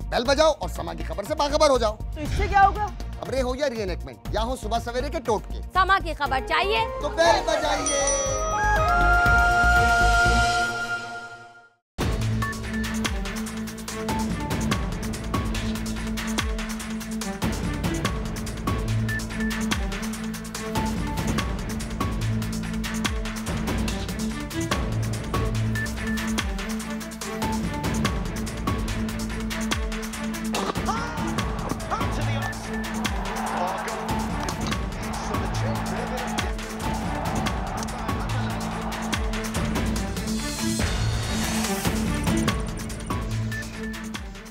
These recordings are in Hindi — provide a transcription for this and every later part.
बेल बजाओ और समा की खबर से बाखबर हो जाओ। तो इससे क्या होगा? खबरें हो या रीएनेक्टमेंट या हो सुबह सवेरे के टोटके, समा की खबर चाहिए तो बेल बजाइए।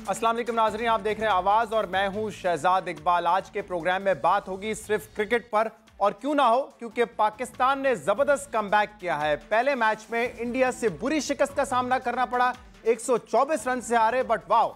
अस्सलाम वालेकुम नाज़रीन, आप देख रहे हैं आवाज़ और मैं हूं शहजाद इकबाल। आज के प्रोग्राम में बात होगी सिर्फ क्रिकेट पर, और क्यों ना हो, क्योंकि पाकिस्तान ने ज़बरदस्त कमबैक किया है। पहले मैच में इंडिया से बुरी शिकस्त का सामना करना पड़ा, 124 रन से हारे, बट वाओ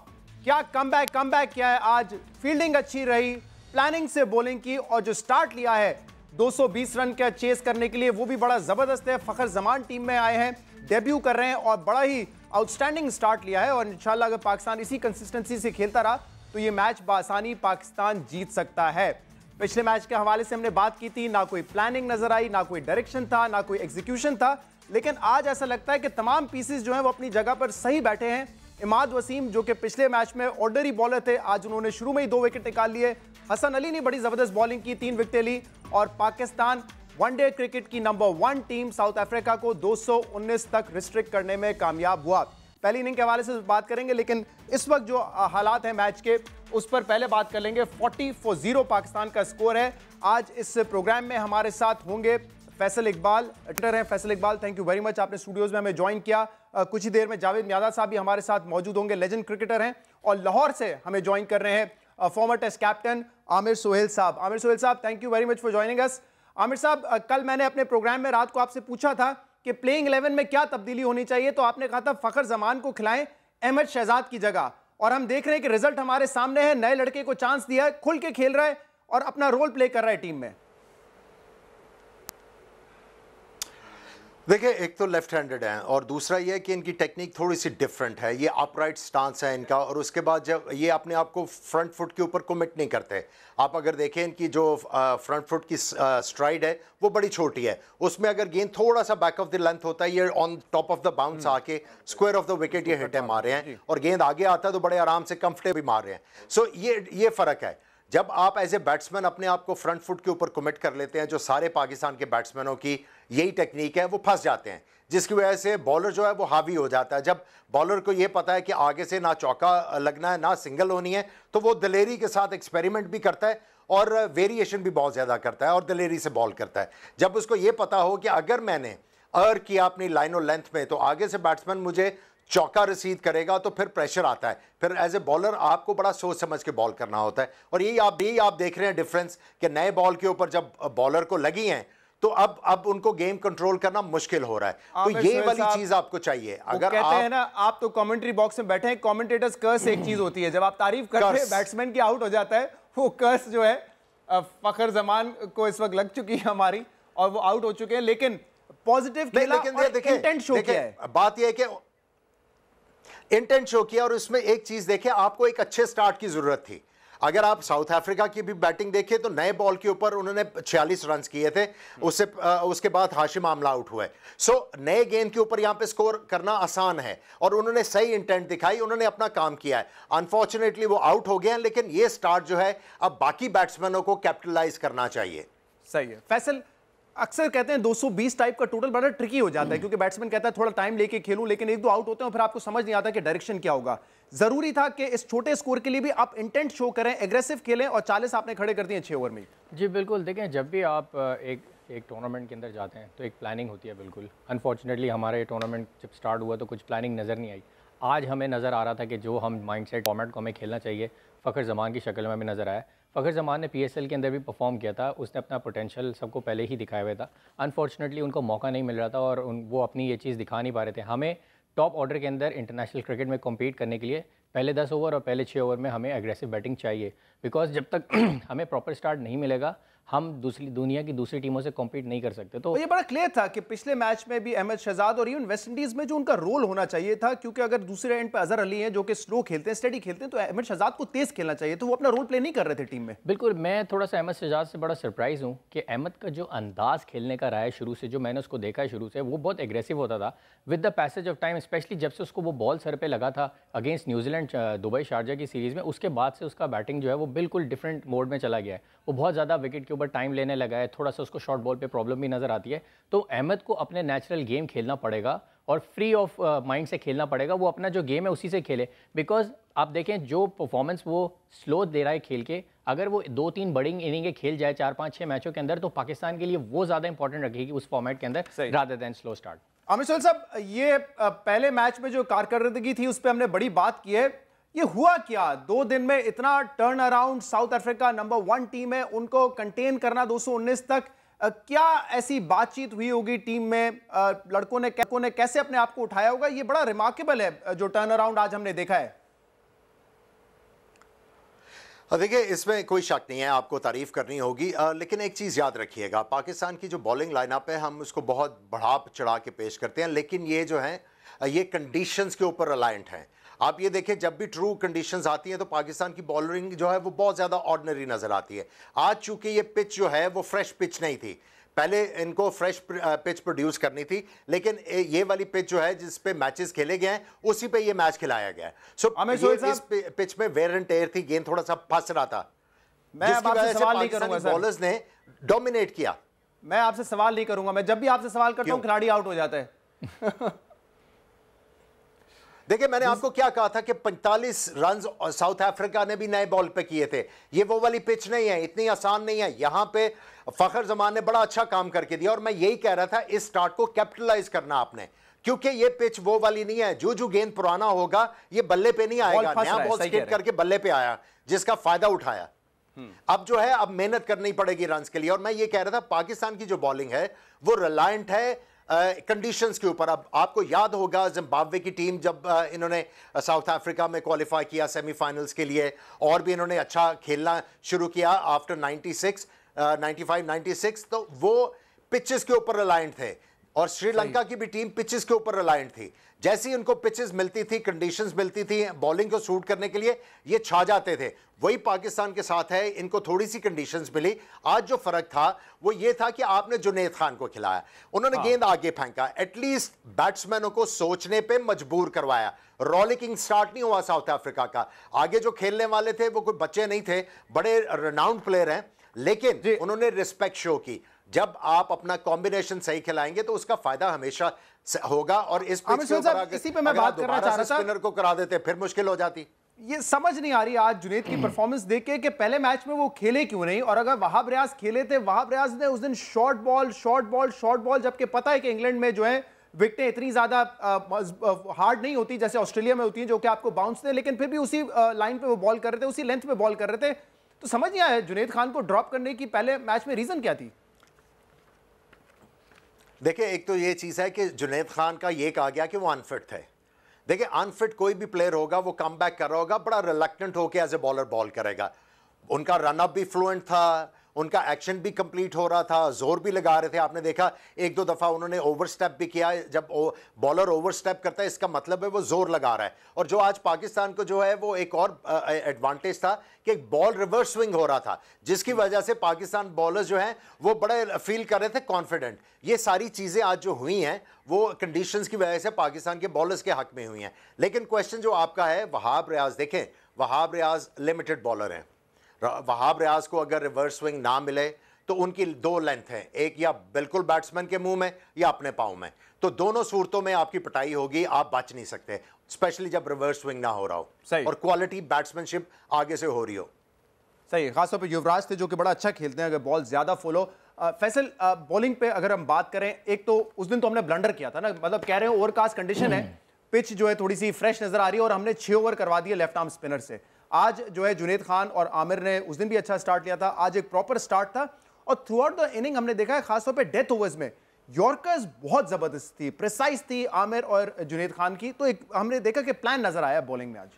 क्या कमबैक किया है। आज फील्डिंग अच्छी रही, प्लानिंग से बॉलिंग की, और जो स्टार्ट लिया है 220 रन का चेस करने के लिए वो भी बड़ा ज़बरदस्त है। फ़खर जमान टीम में आए हैं, डेब्यू कर रहे हैं और बड़ा ही आउटस्टैंडिंग स्टार्ट लिया है, और इंशाल्लाह अगर पाकिस्तान इसी कंसिस्टेंसी से खेलता रहा तो ये मैच बासानी पाकिस्तान जीत सकता है। पिछले मैच के हवाले से हमने बात की थी, ना कोई प्लानिंग नजर आई, ना कोई डायरेक्शन था, ना कोई एग्जीक्यूशन था, लेकिन आज ऐसा लगता है कि तमाम पीसेस जो हैं वो अपनी जगह पर सही बैठे हैं। इमाद वसीम जो कि पिछले मैच में ऑर्डनरी बॉलर थे, आज उन्होंने शुरू में ही 2 विकेट निकाल लिए। हसन अली ने बड़ी जबरदस्त बॉलिंग की, 3 विकेटें ली, और पाकिस्तान वनडे क्रिकेट की नंबर 1 टीम साउथ अफ्रीका को 219 तक रिस्ट्रिक्ट करने में कामयाब हुआ। पहली इनिंग के हवाले से बात करेंगे, लेकिन इस वक्त जो हालात हैं मैच के उस पर पहले बात कर लेंगे। 40-0 पाकिस्तान का स्कोर है। आज इस प्रोग्राम में हमारे साथ होंगे फैसल इकबाल, एडिटर हैं Faisal Iqbal, thank you very much, आपने स्टूडियोज में हमें ज्वाइन किया। कुछ ही देर में जावेद मियादा साहब भी हमारे साथ मौजूद होंगे, लेजेंड क्रिकेटर हैं, और लाहौर से हमें ज्वाइन कर रहे हैं former test captain Aamir Sohail साहब। आमिर सोहेल साहब, thank you very much for joining us. Aamir साहब, कल मैंने अपने प्रोग्राम में रात को आपसे पूछा था कि प्लेइंग 11 में क्या तब्दीली होनी चाहिए, तो आपने कहा था फखर जमान को खिलाएं अहमद शहजाद की जगह, और हम देख रहे हैं कि रिजल्ट हमारे सामने है। नए लड़के को चांस दिया है, खुल के खेल रहा है और अपना रोल प्ले कर रहा है टीम में। देखिए, एक तो लेफ्ट हैंडेड हैं और दूसरा ये है कि इनकी टेक्निक थोड़ी सी डिफरेंट है। ये अपराइट स्टांस है इनका, और उसके बाद जब ये अपने आप को फ्रंट फुट के ऊपर कमिट नहीं करते। आप अगर देखें इनकी जो फ्रंट फुट की स्ट्राइड है वो बड़ी छोटी है, उसमें अगर गेंद थोड़ा सा बैक ऑफ द लेंथ होता है, ये on top of the bounce आके स्क्वायर ऑफ द विकेट ये हिट मार रहे हैं, और गेंद आगे आता है तो बड़े आराम से कंफर्टेबल मार रहे हैं। सो ये फ़र्क है। जब आप एज ए बैट्समैन अपने आप को फ्रंट फुट के ऊपर कमिट कर लेते हैं, जो सारे पाकिस्तान के बैट्समैनों की यही टेक्निक है, वो फंस जाते हैं, जिसकी वजह से बॉलर जो है वो हावी हो जाता है। जब बॉलर को ये पता है कि आगे से ना चौका लगना है ना सिंगल होनी है, तो वो दिलेरी के साथ एक्सपेरिमेंट भी करता है और वेरिएशन भी बहुत ज़्यादा करता है और दिलेरी से बॉल करता है। जब उसको ये पता हो कि अगर मैंने अर्र किया अपनी लाइन और लेंथ में तो आगे से बैट्समैन मुझे चौका रिसीव करेगा, तो फिर प्रेशर आता है। फिर एज ए बॉलर आपको बड़ा सोच समझ के बॉल करना होता है, और यही आप देख रहे हैं डिफरेंस कि नए बॉल के ऊपर जब बॉलर को लगी हैं तो अब उनको गेम कंट्रोल करना मुश्किल हो रहा है। तो ये वाली चीज आपको चाहिए। अगर कहते हैं ना, आप तो कमेंट्री बॉक्स में बैठे हैं, कमेंटेटर्स कर्स एक चीज होती है, जब आप तारीफ करते हैं बैट्समैन की आउट हो जाता है, वो कर्स जो है फखर जमान को इस वक्त लग चुकी है हमारी, और वो आउट हो चुके हैं, लेकिन पॉजिटिव खेला और इंटेंट शो किया है। बात यह है कि इंटेंट शो किया, और उसमें एक चीज देखें, आपको एक अच्छे स्टार्ट की जरूरत थी। अगर आप साउथ अफ्रीका की भी बैटिंग देखें तो नए बॉल के ऊपर उन्होंने 46 रन किए थे, उसके बाद हाशिम आमला आउट हुए। सो नए गेंद के ऊपर यहां पे स्कोर करना आसान है, और उन्होंने सही इंटेंट दिखाई, उन्होंने अपना काम किया है। अनफॉर्चुनेटली वो आउट हो गए हैं, लेकिन ये स्टार्ट जो है अब बाकी बैट्समैनों को कैपिटलाइज करना चाहिए। सही है। फैसल, अक्सर कहते हैं 220 टाइप का टोटल बड़ा ट्रिकी हो जाता है, क्योंकि बैट्समैन कहता है थोड़ा टाइम लेके खेलूं, लेकिन 1-2 आउट होते हैं और फिर आपको समझ नहीं आता कि डायरेक्शन क्या होगा। जरूरी था कि इस छोटे स्कोर के लिए भी आप इंटेंट शो करें, एग्रेसिव खेलें, और 40 आपने खड़े कर दिए 6 ओवर में। जी बिल्कुल, देखें जब भी आप एक टूर्नामेंट के अंदर जाते हैं तो एक प्लानिंग होती है। बिल्कुल अनफॉर्चुनेटली हमारे टूर्नामेंट जब स्टार्ट हुआ तो कुछ प्लानिंग नज़र नहीं आई। आज हमें नज़र आ रहा था कि जो हम माइंडसेट फॉर्मेट को हमें खेलना चाहिए, फ़खर जमान की शक्ल में हमें नज़र आया। फ़खर जमान ने PSL के अंदर भी परफॉर्म किया था, उसने अपना पोटेंशियल सबको पहले ही दिखाया हुआ था। अनफॉर्चुनेटली उनको मौका नहीं मिल रहा था, और वो अपनी ये चीज़ दिखा नहीं पा रहे थे। हमें टॉप ऑर्डर के अंदर इंटरनेशनल क्रिकेट में कम्पीट करने के लिए पहले 10 ओवर और पहले 6 ओवर में हमें एग्रेसिव बैटिंग चाहिए, बिकॉज जब तक हमें प्रॉपर स्टार्ट नहीं मिलेगा हम दुनिया की दूसरी टीमों से कॉम्पीट नहीं कर सकते। तो ये बड़ा क्लियर था कि पिछले मैच में भी अहमद शहजाद और इवन वेस्ट इंडीज में जो उनका रोल होना चाहिए था, क्योंकि अगर दूसरे एंड पे अजहर अली हैं जो कि स्लो खेलते हैं, स्टेडी खेलते हैं, तो अहमद शहजाद को तेज खेलना चाहिए, तो वो अपना रोल प्ले नहीं कर रहे थे टीम में। बिल्कुल, मैं थोड़ा सा अहमद शहजाद से बड़ा सरप्राइज हूँ कि अहमद का जो अंदाज खेलने का रहा है शुरू से, जो मैंने उसको देखा है शुरू से, वो बहुत एग्रेसिव होता था। With the passage of time, specially जब से उसको वो बॉल सर पे लगा था अगेंस्ट न्यूजीलैंड दुबई शारजा की सीरीज़ में, उसके बाद से उसका बैटिंग जो है वो बिल्कुल डिफरेंट मोड में चला गया है। वो बहुत ज़्यादा विकेट के ऊपर टाइम लेने लगा है, थोड़ा सा उसको शॉर्ट बॉल पे प्रॉब्लम भी नज़र आती है। तो अहमद को अपने नेचुरल गेम खेलना पड़ेगा और फ्री ऑफ माइंड से खेलना पड़ेगा। वो अपना जो गेम है उसी से खेले, बिकॉज आप देखें जो परफॉर्मेंस वो स्लो दे रहा है खेल के, अगर वो 2-3 बड़ी इनिंगें खेल जाए 4-5-6 मैचों के अंदर, तो पाकिस्तान के लिए वो ज़्यादा इंपॉर्टेंट रखेगी उस फॉर्मेट के अंदर rather than slow start. Aamir Sohail साहब, ये पहले मैच में जो कारकर्दगी थी उस पर हमने बड़ी बात की है, ये हुआ क्या 2 दिन में इतना turn around? South Africa number 1 team है, उनको कंटेन करना 219 तक, क्या ऐसी बातचीत हुई होगी टीम में? लड़कों ने कैसे अपने आप को उठाया होगा? ये बड़ा रिमार्केबल है जो टर्न अराउंड आज हमने देखा है। देखिए, इसमें कोई शक नहीं है, आपको तारीफ करनी होगी, लेकिन एक चीज़ याद रखिएगा, पाकिस्तान की जो बॉलिंग लाइनअप है हम उसको बहुत बढ़ा चढ़ा के पेश करते हैं, लेकिन ये जो है ये कंडीशंस के ऊपर अलाइंट हैं। आप ये देखें, जब भी ट्रू कंडीशंस आती हैं तो पाकिस्तान की बॉलरिंग जो है वो बहुत ज़्यादा ऑर्डिनरी नज़र आती है। आज चूंकि ये पिच जो है वो फ्रेश पिच नहीं थी, पहले इनको फ्रेश पिच प्रोड्यूस करनी थी, लेकिन ये वाली पिच जो है जिस पे मैचेस खेले गए हैं उसी पे ये मैच खिलाया गया है। सो इस पिच में वेयर एंड टेयर थी, गेंद थोड़ा सा फंस रहा था, मैं आपसे सवाल नहीं करूंगा सर, बॉलर्स ने डोमिनेट किया। मैं आपसे सवाल नहीं करूंगा, मैं जब भी आपसे सवाल करता हूं खिलाड़ी आउट हो जाता है। देखिए, मैंने आपको क्या कहा था कि 45 रन साउथ अफ्रीका ने भी नए बॉल पे किए थे। ये वो वाली पिच नहीं है, इतनी आसान नहीं है। यहां पे फखर जमान ने बड़ा अच्छा काम करके दिया, और मैं यही कह रहा था इस स्टार्ट को कैपिटलाइज करना आपने, क्योंकि ये पिच वो वाली नहीं है। जो गेंद पुराना होगा ये बल्ले पे नहीं आएगा, नया बॉल स्किप करके बल्ले पे आया, जिसका फायदा उठाया। अब जो है अब मेहनत करनी पड़ेगी रन्स के लिए, और मैं ये कह रहा था पाकिस्तान की जो बॉलिंग है वो रिलायंट है कंडीशंस के ऊपर। अब आपको याद होगा जिम्बाब्वे की टीम जब इन्होंने साउथ अफ्रीका में क्वालिफाई किया सेमीफाइनल्स के लिए, और भी इन्होंने अच्छा खेलना शुरू किया आफ्टर 95-96, तो वो पिचेस के ऊपर रिलायंट थे, और श्रीलंका की भी टीम पिचेस के ऊपर रिलायंट थी। जैसे ही उनको पिचेस मिलती थी, कंडीशंस मिलती थी बॉलिंग को सूट करने के लिए, ये छा जाते थे। वही पाकिस्तान के साथ है, इनको थोड़ी सी कंडीशंस मिली। आज जो फर्क था वो ये था कि आपने जुनैद खान को खिलाया, उन्होंने गेंद आगे फेंका, एटलीस्ट बैट्समैनों को सोचने पे मजबूर करवाया। रॉलिकिंग स्टार्ट नहीं हुआ साउथ अफ्रीका का। आगे जो खेलने वाले थे वो कोई बच्चे नहीं थे, बड़े रेनाउंड प्लेयर हैं, लेकिन उन्होंने रिस्पेक्ट शो की। जब आप अपना कॉम्बिनेशन सही खिलाएंगे तो उसका फायदा हमेशा होगा। और इस पिच के ऊपर इसी पे मैं बात करना चाह रहा था, स्पिनर को करा देते फिर मुश्किल हो जाती। ये समझ नहीं आ रही आज जुनैद की परफॉर्मेंस देख के कि पहले मैच में वो खेले क्यों नहीं, और अगर वहाब रियाज खेले थे, वहाब रियाज ने उस दिन शॉर्ट बॉल, जबकि पता है कि इंग्लैंड में जो है विकेटें इतनी ज्यादा हार्ड नहीं होती जैसे ऑस्ट्रेलिया में होती हैं, जो कि आपको बाउंस थे, लेकिन फिर भी उसी लाइन पे वो बॉल कर रहे थे, उसी लेंथ पे बॉल कर रहे थे। तो समझ नहीं आया जुनैद खान को ड्रॉप करने की पहले मैच में रीजन क्या थी? देखिए, एक तो ये चीज़ है कि जुनैद खान का ये कहा गया कि वो अनफिट थे। देखिए, अनफिट कोई भी प्लेयर होगा वो कम बैक कर रहा होगा, बड़ा रिलक्टेंट होकर एज ए बॉलर बॉल करेगा। उनका रनअप भी फ्लुएंट था, उनका एक्शन भी कंप्लीट हो रहा था, जोर भी लगा रहे थे। आपने देखा 1-2 दफ़ा उन्होंने ओवरस्टेप भी किया। जब बॉलर ओवरस्टेप करता है इसका मतलब है वो जोर लगा रहा है। और जो आज पाकिस्तान को जो है वो एक और एडवांटेज था कि बॉल रिवर्स स्विंग हो रहा था, जिसकी वजह से पाकिस्तान बॉलर्स जो हैं वो बड़े फील कर रहे थे कॉन्फिडेंट। ये सारी चीज़ें आज जो हुई हैं वो कंडीशंस की वजह से पाकिस्तान के बॉलर्स के हक में हुई हैं। लेकिन क्वेश्चन जो आपका है, वहाब रियाज, देखें वहाब रियाज लिमिटेड बॉलर हैं। वहाब रियाज को अगर रिवर्स स्विंग ना मिले तो उनकी 2 लेंथ है, एक या बिल्कुल बैट्समैन के मुंह में या अपने पाँव में, तो दोनों सूरतों में आपकी पिटाई होगी, आप बच नहीं सकते, स्पेशली जब रिवर्स स्विंग ना हो रहा हो और क्वालिटी बैट्समैनशिप आगे से हो रही हो। सही, खासतौर पे युवराज थे जो कि बड़ा अच्छा खेलते हैं अगर बॉल ज्यादा फॉलो। फैसल, बॉलिंग पे अगर हम बात करें, एक तो उस दिन तो हमने ब्लंडर किया था ना, मतलब कह रहे हैं ओवरकास्ट कंडीशन है, पिच जो है थोड़ी सी फ्रेश नजर आ रही है, और हमने 6 ओवर करवा दिए लेफ्ट आर्म स्पिनर से। आज जो है जुनैद खान और आमिर ने उस दिन भी अच्छा स्टार्ट लिया था, आज एक प्रॉपर स्टार्ट था, और थ्रू आउट द इनिंग हमने देखा है खासतौर पे डेथ ओवर्स में यॉर्कर्स बहुत जबरदस्त थी, प्रिसाइज थी आमिर और जुनैद खान की। तो एक हमने देखा कि प्लान नजर आया बॉलिंग में आज।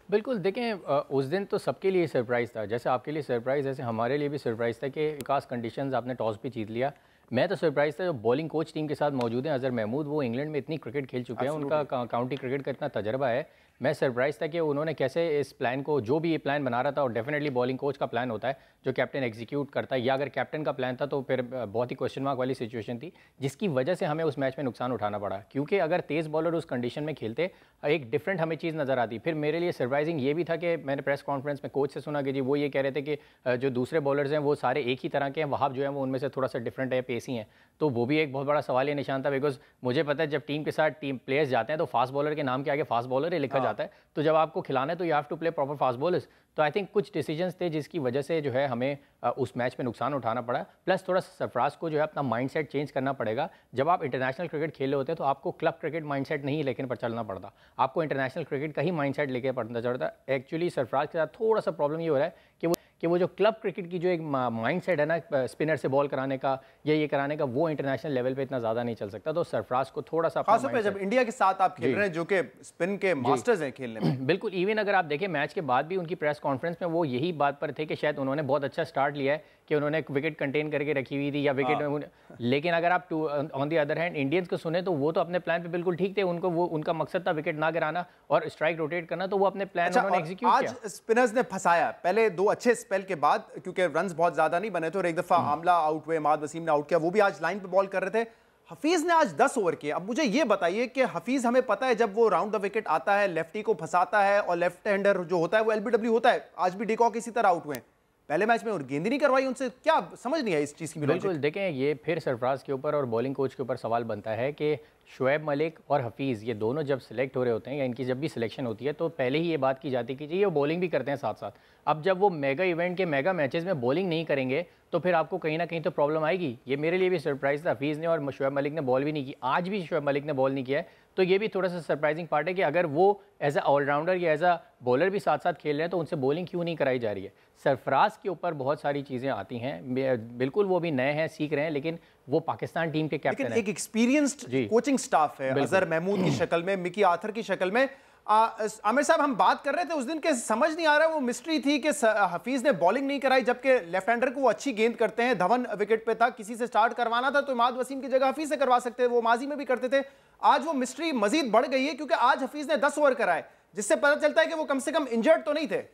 बिल्कुल देखें, उस दिन तो सबके लिए सरप्राइज़ था, जैसे आपके लिए सरप्राइज़ ऐसे हमारे लिए भी सरप्राइज़ था कि विकास कंडीशंस आपने टॉस भी जीत लिया। मैं तो सरप्राइज़ था जो बॉलिंग कोच टीम के साथ मौजूद हैं अज़हर महमूद, वो इंग्लैंड में इतनी क्रिकेट खेल चुके हैं, उनका काउंटी क्रिकेट का इतना तजर्बा है। मैं सरप्राइज़ था कि उन्होंने कैसे इस प्लान को, जो भी ये प्लान बना रहा था, और डेफिनेटली बॉलिंग कोच का प्लान होता है जो कैप्टन एग्जीक्यूट करता है, या अगर कैप्टन का प्लान था तो फिर बहुत ही क्वेश्चन मार्क वाली सिचुएशन थी, जिसकी वजह से हमें उस मैच में नुकसान उठाना पड़ा। क्योंकि अगर तेज़ बॉलर उस कंडीशन में खेलते एक डिफरेंट हमें चीज़ नज़र आती। फिर मेरे लिए सरप्राइजिंग ये भी था कि मैंने प्रेस कॉन्फ्रेंस में कोच से सुना कि जी वो ये कह रहे थे कि जो दूसरे बॉलर्स हैं वो सारे एक ही तरह के हैं, वहाब जो है वो उनमें से थोड़ा सा डिफरेंट है, पेसी हैं। तो वो भी एक बहुत बड़ा सवाल या निशान था, बिकॉज मुझे पता है जब टीम के साथ टीम प्लेयर्स जाते हैं तो फास्ट बॉलर के नाम के आगे फास्ट बॉलर ही लिखा जाता है, तो जब आपको खिलाना है तो you have to play proper fast bowlers. तो आई थिंक कुछ डिसीजंस थे जिसकी वजह से जो है हमें उस मैच में नुकसान उठाना पड़ा। प्लस थोड़ा सरफराज को जो है अपना माइंडसेट चेंज करना पड़ेगा। जब आप इंटरनेशनल क्रिकेट खेल रहे होते हैं तो आपको क्लब क्रिकेट माइंडसेट नहीं लेकिन पर चलना पड़ता, आपको इंटरनेशनल क्रिकेट का ही माइंडसेट लेके पड़ना चलता। एक्चुअली सरफराज के साथ थोड़ा सा प्रॉब्लम ये हो रहा है कि वो जो क्लब क्रिकेट की जो एक माइंडसेट है ना, स्पिनर से बॉल कराने का या ये कराने का, वो इंटरनेशनल लेवल पे इतना ज़्यादा नहीं चल सकता। तो सरफराज को थोड़ा सा, खासतौर पे जब इंडिया के साथ आप खेल रहे हैं जो कि स्पिन के मास्टर्स हैं खेलने में। बिल्कुल, इवन अगर आप देखें मैच के बाद भी उनकी प्रेस कॉन्फ्रेंस में वो यही बात पर थे कि शायद उन्होंने बहुत अच्छा स्टार्ट लिया है कि उन्होंने एक विकेट कंटेन करके रखी हुई थी या विकेट, लेकिन अगर आप on the other hand Indians को सुने तो वो तो अपने प्लान पे बिल्कुल ठीक थे। उनको वो उनका मकसद था विकेट ना गिराना और स्ट्राइक रोटेट करना, तो वो अपने प्लान उन्होंने एग्जीक्यूट किया। आज स्पिनर्स ने फंसाया पहले दो अच्छे स्पेल के बाद, क्योंकि रन्स बहुत ज्यादा नहीं बने थे और एक दफा आमला आउट हुए, माद वसीम ने आउट किया, वो भी आज लाइन पे बॉल कर रहे थे। हफीज ने आज 10 ओवर किए। अब मुझे ये बताइए कि हफीज, हमें पता है जब वो राउंड द विकेट आता है लेफ्टी को फंसाता है और लेफ्ट हैंडर जो होता है वो एलबीडब्ल्यू होता है। आज भी डिकॉक इसी तरह आउट हुए पहले मैच में और गेंद ही नहीं करवाई उनसे, क्या समझ नहीं आई इस चीज़ की। बिल्कुल देखें, ये फिर सरफराज के ऊपर और बॉलिंग कोच के ऊपर सवाल बनता है कि शुएब मलिक और हफीज़ ये दोनों जब सिलेक्ट हो रहे होते हैं या इनकी जब भी सिलेक्शन होती है तो पहले ही ये बात की जाती है कि जी ये बॉलिंग भी करते हैं साथ साथ। अब जब वो मेगा इवेंट के मेगा मैचेस में बॉलिंग नहीं करेंगे तो फिर आपको कहीं ना कहीं तो प्रॉब्लम आएगी। ये मेरे लिए भी सरप्राइज़ था, हफीज़ ने और शुएब मलिक ने बॉल भी नहीं की, आज भी शुएब मलिक ने बॉल नहीं किया है। तो ये भी थोड़ा सा सरप्राइजिंग पार्ट है कि अगर वो एज अ ऑलराउंडर या एज अ बॉलर भी साथ साथ खेल रहे हैं तो उनसे बॉलिंग क्यों नहीं कराई जा रही है। सरफराज के ऊपर बहुत सारी चीज़ें आती हैं, बिल्कुल वो भी नए हैं, सीख रहे हैं, लेकिन वो पाकिस्तान टीम के कैप्टन हैं। एक एक्सपीरियंस्ड कोचिंग स्टाफ है, अजहर महमूद की शक्ल में, मिकी आर्थर की शक्ल में। आमिर साहब, हम बात कर रहे थे उस दिन के, समझ नहीं आ रहा वो मिस्ट्री थी कि हफीज ने बॉलिंग नहीं कराई जबकि लेफ्ट हैंडर को वो अच्छी गेंद करते हैं। धवन विकेट पे था, किसी से स्टार्ट करवाना था तो इमाद वसीम की जगह हफीज से करवा सकते हैं, वो माजी में भी करते थे। आज वो मिस्ट्री मजीद बढ़ गई है क्योंकि आज हफीज ने 10 ओवर कराए, जिससे पता चलता है कि वो कम से कम इंजर्ड तो नहीं थे।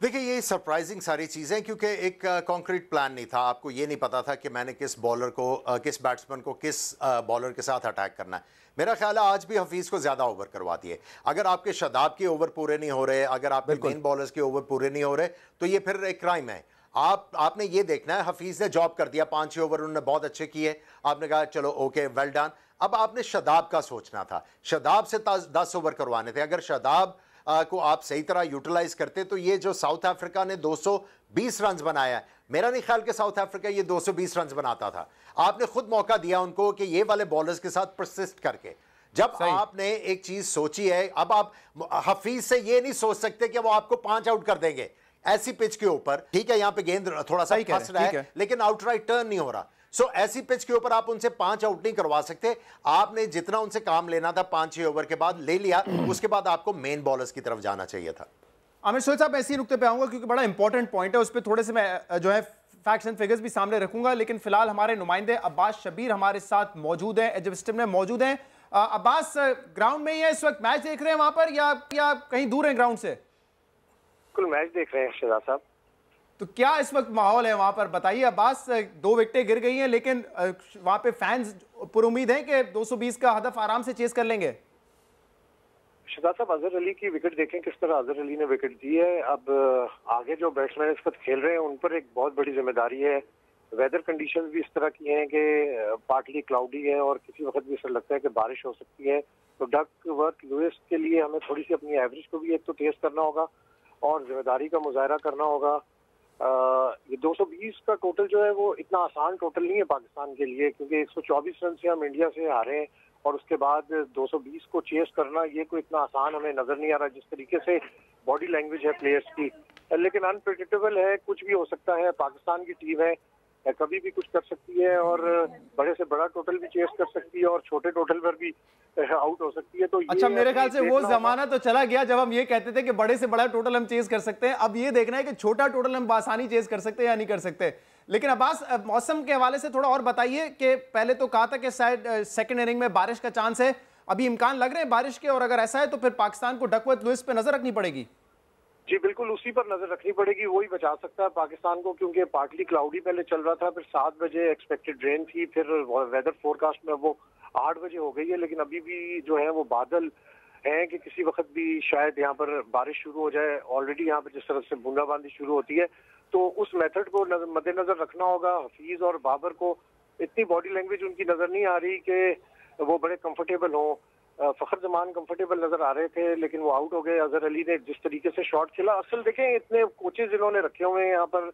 देखिए, ये सरप्राइजिंग सारी चीज़ें, क्योंकि एक कॉन्क्रीट प्लान नहीं था। आपको ये नहीं पता था कि मैंने किस बॉलर को, किस बैट्समैन को किस बॉलर के साथ अटैक करना है। मेरा ख्याल है आज भी हफीज़ को ज़्यादा ओवर करवा दिए। अगर आपके शादाब के ओवर पूरे नहीं हो रहे, अगर आपके मेन बॉलर्स के ओवर पूरे नहीं हो रहे, तो ये फिर एक क्राइम है। आपने ये देखना है, हफीज़ ने जॉब कर दिया, 5-6 ओवर उन्होंने बहुत अच्छे किए, आपने कहा चलो ओके वेल डन। अब आपने शादाब का सोचना था, शादाब से 10 ओवर करवाने थे। अगर शादाब को आप सही तरह यूटिलाइज करते तो ये जो साउथ अफ्रीका ने 220 रन बनाया है, मेरा नहीं ख्याल कि साउथ अफ्रीका ये 220 रन बनाता था। आपने खुद मौका दिया उनको कि ये वाले बॉलर्स के साथ परसिस्ट करके, जब आपने एक चीज सोची है, अब आप हफीज से ये नहीं सोच सकते कि वो आपको 5 आउट कर देंगे ऐसी पिच के ऊपर। ठीक है, यहां पे गेंद थोड़ा सा फंस रहा है लेकिन आउटराइट टर्न नहीं हो रहा। ऐसी पिच के ऊपर आप उनसे 5 आउट नहीं करवा सकते। आपने जितना उनसे काम लेना था 5-6 ओवर के बाद ले लिया, उसके बाद आपको मेन बॉलर्स की तरफ जाना चाहिए था। आमिर सोहेल साहब, मैं इसी नुक्ते पे आऊंगा क्योंकि बड़ा इंपॉर्टेंट पॉइंट है, उस पर थोड़े से मैं जो है फैक्ट्स एंड फिगर्स भी सामने रखूंगा। लेकिन फिलहाल हमारे नुमाइंदे अब्बास शबीर हमारे साथ मौजूद हैं, एडजस्टम में मौजूद हैं। अब्बास, ग्राउंड में ही है इस वक्त, मैच देख रहे हैं वहां पर या कहीं दूर है ग्राउंड से? बिल्कुल मैच देख रहे हैं शहजाद साहब। तो क्या इस वक्त माहौल है वहां पर, बताइए अब्बास। 2 विकेटें गिर गई हैं लेकिन वहां पे फैंस पुरुम्मीद हैं कि 220 का हदफ आराम से चेस कर लेंगे। शहजाद साहब, अजहर अली की विकेट देखें किस तरह अजहर अली ने विकेट दी है। अब आगे जो बैट्समैन इस वक्त खेल रहे हैं उन पर एक बहुत बड़ी जिम्मेदारी है। वेदर कंडीशंस भी इस तरह की हैं कि पार्टली क्लाउडी है और किसी वक्त भी ऐसा लगता है कि बारिश हो सकती है। तो डक वर्क लुइस के लिए हमें थोड़ी सी अपनी एवरेज को भी एक तो तेज करना होगा और जिम्मेदारी का मुजाहरा करना होगा। ये 220 का टोटल जो है वो इतना आसान टोटल नहीं है पाकिस्तान के लिए, क्योंकि 124 रन से हम इंडिया से हारे हैं और उसके बाद 220 को चेस करना ये कोई इतना आसान हमें नजर नहीं आ रहा, जिस तरीके से बॉडी लैंग्वेज है प्लेयर्स की। लेकिन अनप्रेडिक्टेबल है, कुछ भी हो सकता है। पाकिस्तान की टीम है, कभी भी कुछ कर सकती है और बड़े से बड़ा टोटल भी चेस कर सकती है और छोटे टोटल पर भी आउट हो सकती है। तो अच्छा, मेरे ख्याल से वो जमाना तो चला गया जब हम ये कहते थे कि बड़े से बड़ा टोटल हम चेस कर सकते हैं। अब ये देखना है कि छोटा टोटल हम आसानी चेस कर सकते हैं या नहीं कर सकते। लेकिन अब्बास, मौसम के हवाले से थोड़ा और बताइए कि पहले तो कहा था कि शायद सेकंड इनिंग में बारिश का चांस है, अभी इम्कान लग रहे हैं बारिश के, और अगर ऐसा है तो फिर पाकिस्तान को डकवर्थ लुइस पे नजर रखनी पड़ेगी। जी बिल्कुल, उसी पर नजर रखनी पड़ेगी, वही बचा सकता है पाकिस्तान को, क्योंकि पार्टली क्लाउडी पहले चल रहा था, फिर 7 बजे एक्सपेक्टेड रेन थी, फिर वेदर फोरकास्ट में वो 8 बजे हो गई है, लेकिन अभी भी जो है वो बादल हैं कि किसी वक्त भी शायद यहाँ पर बारिश शुरू हो जाए। ऑलरेडी यहाँ पर जिस तरह से बूंदाबांदी शुरू होती है, तो उस मेथड को मद्देनजर रखना होगा। हफीज और बाबर को इतनी बॉडी लैंग्वेज उनकी नजर नहीं आ रही कि वो बड़े कंफर्टेबल हों। फखर जमान कंफर्टेबल नजर आ रहे थे, लेकिन वो आउट हो गए। अजहर अली ने जिस तरीके से शॉट खेला, असल देखें इतने कोचेज इन्होंने रखे हुए हैं यहाँ पर,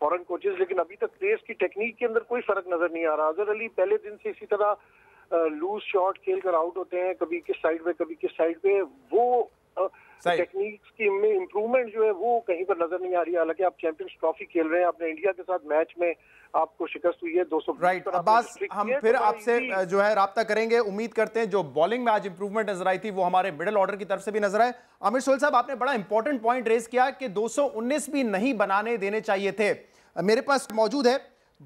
फॉरेन कोचेज, लेकिन अभी तक पेस की टेक्निक के अंदर कोई फर्क नजर नहीं आ रहा। अजहर अली पहले दिन से इसी तरह लूज शॉट खेल कर आउट होते हैं, कभी किस साइड पे कभी किस साइड पे। वो टेक्निक्स की में इम्प्रूवमेंट जो है वो कहीं पर नजर नहीं आ रही है। हालांकि आप चैंपियंस ट्रॉफी खेल रहे हैं, अपने इंडिया के साथ मैच में आपको शिकस्त हुई है 200। राइट अब्बास, हम फिर आपसे जो है राब्ता करेंगे। उम्मीद करते हैं जो बॉलिंग में आज इंप्रूवमेंट नजर आई थी वो हमारे मिडिल ऑर्डर की तरफ से भी नजर आए। आमिर सोहेल साहब, आपने बड़ा इंपॉर्टेंट पॉइंट रेज किया कि 219 भी नहीं बनाने देने चाहिए थे। मेरे पास मौजूद है,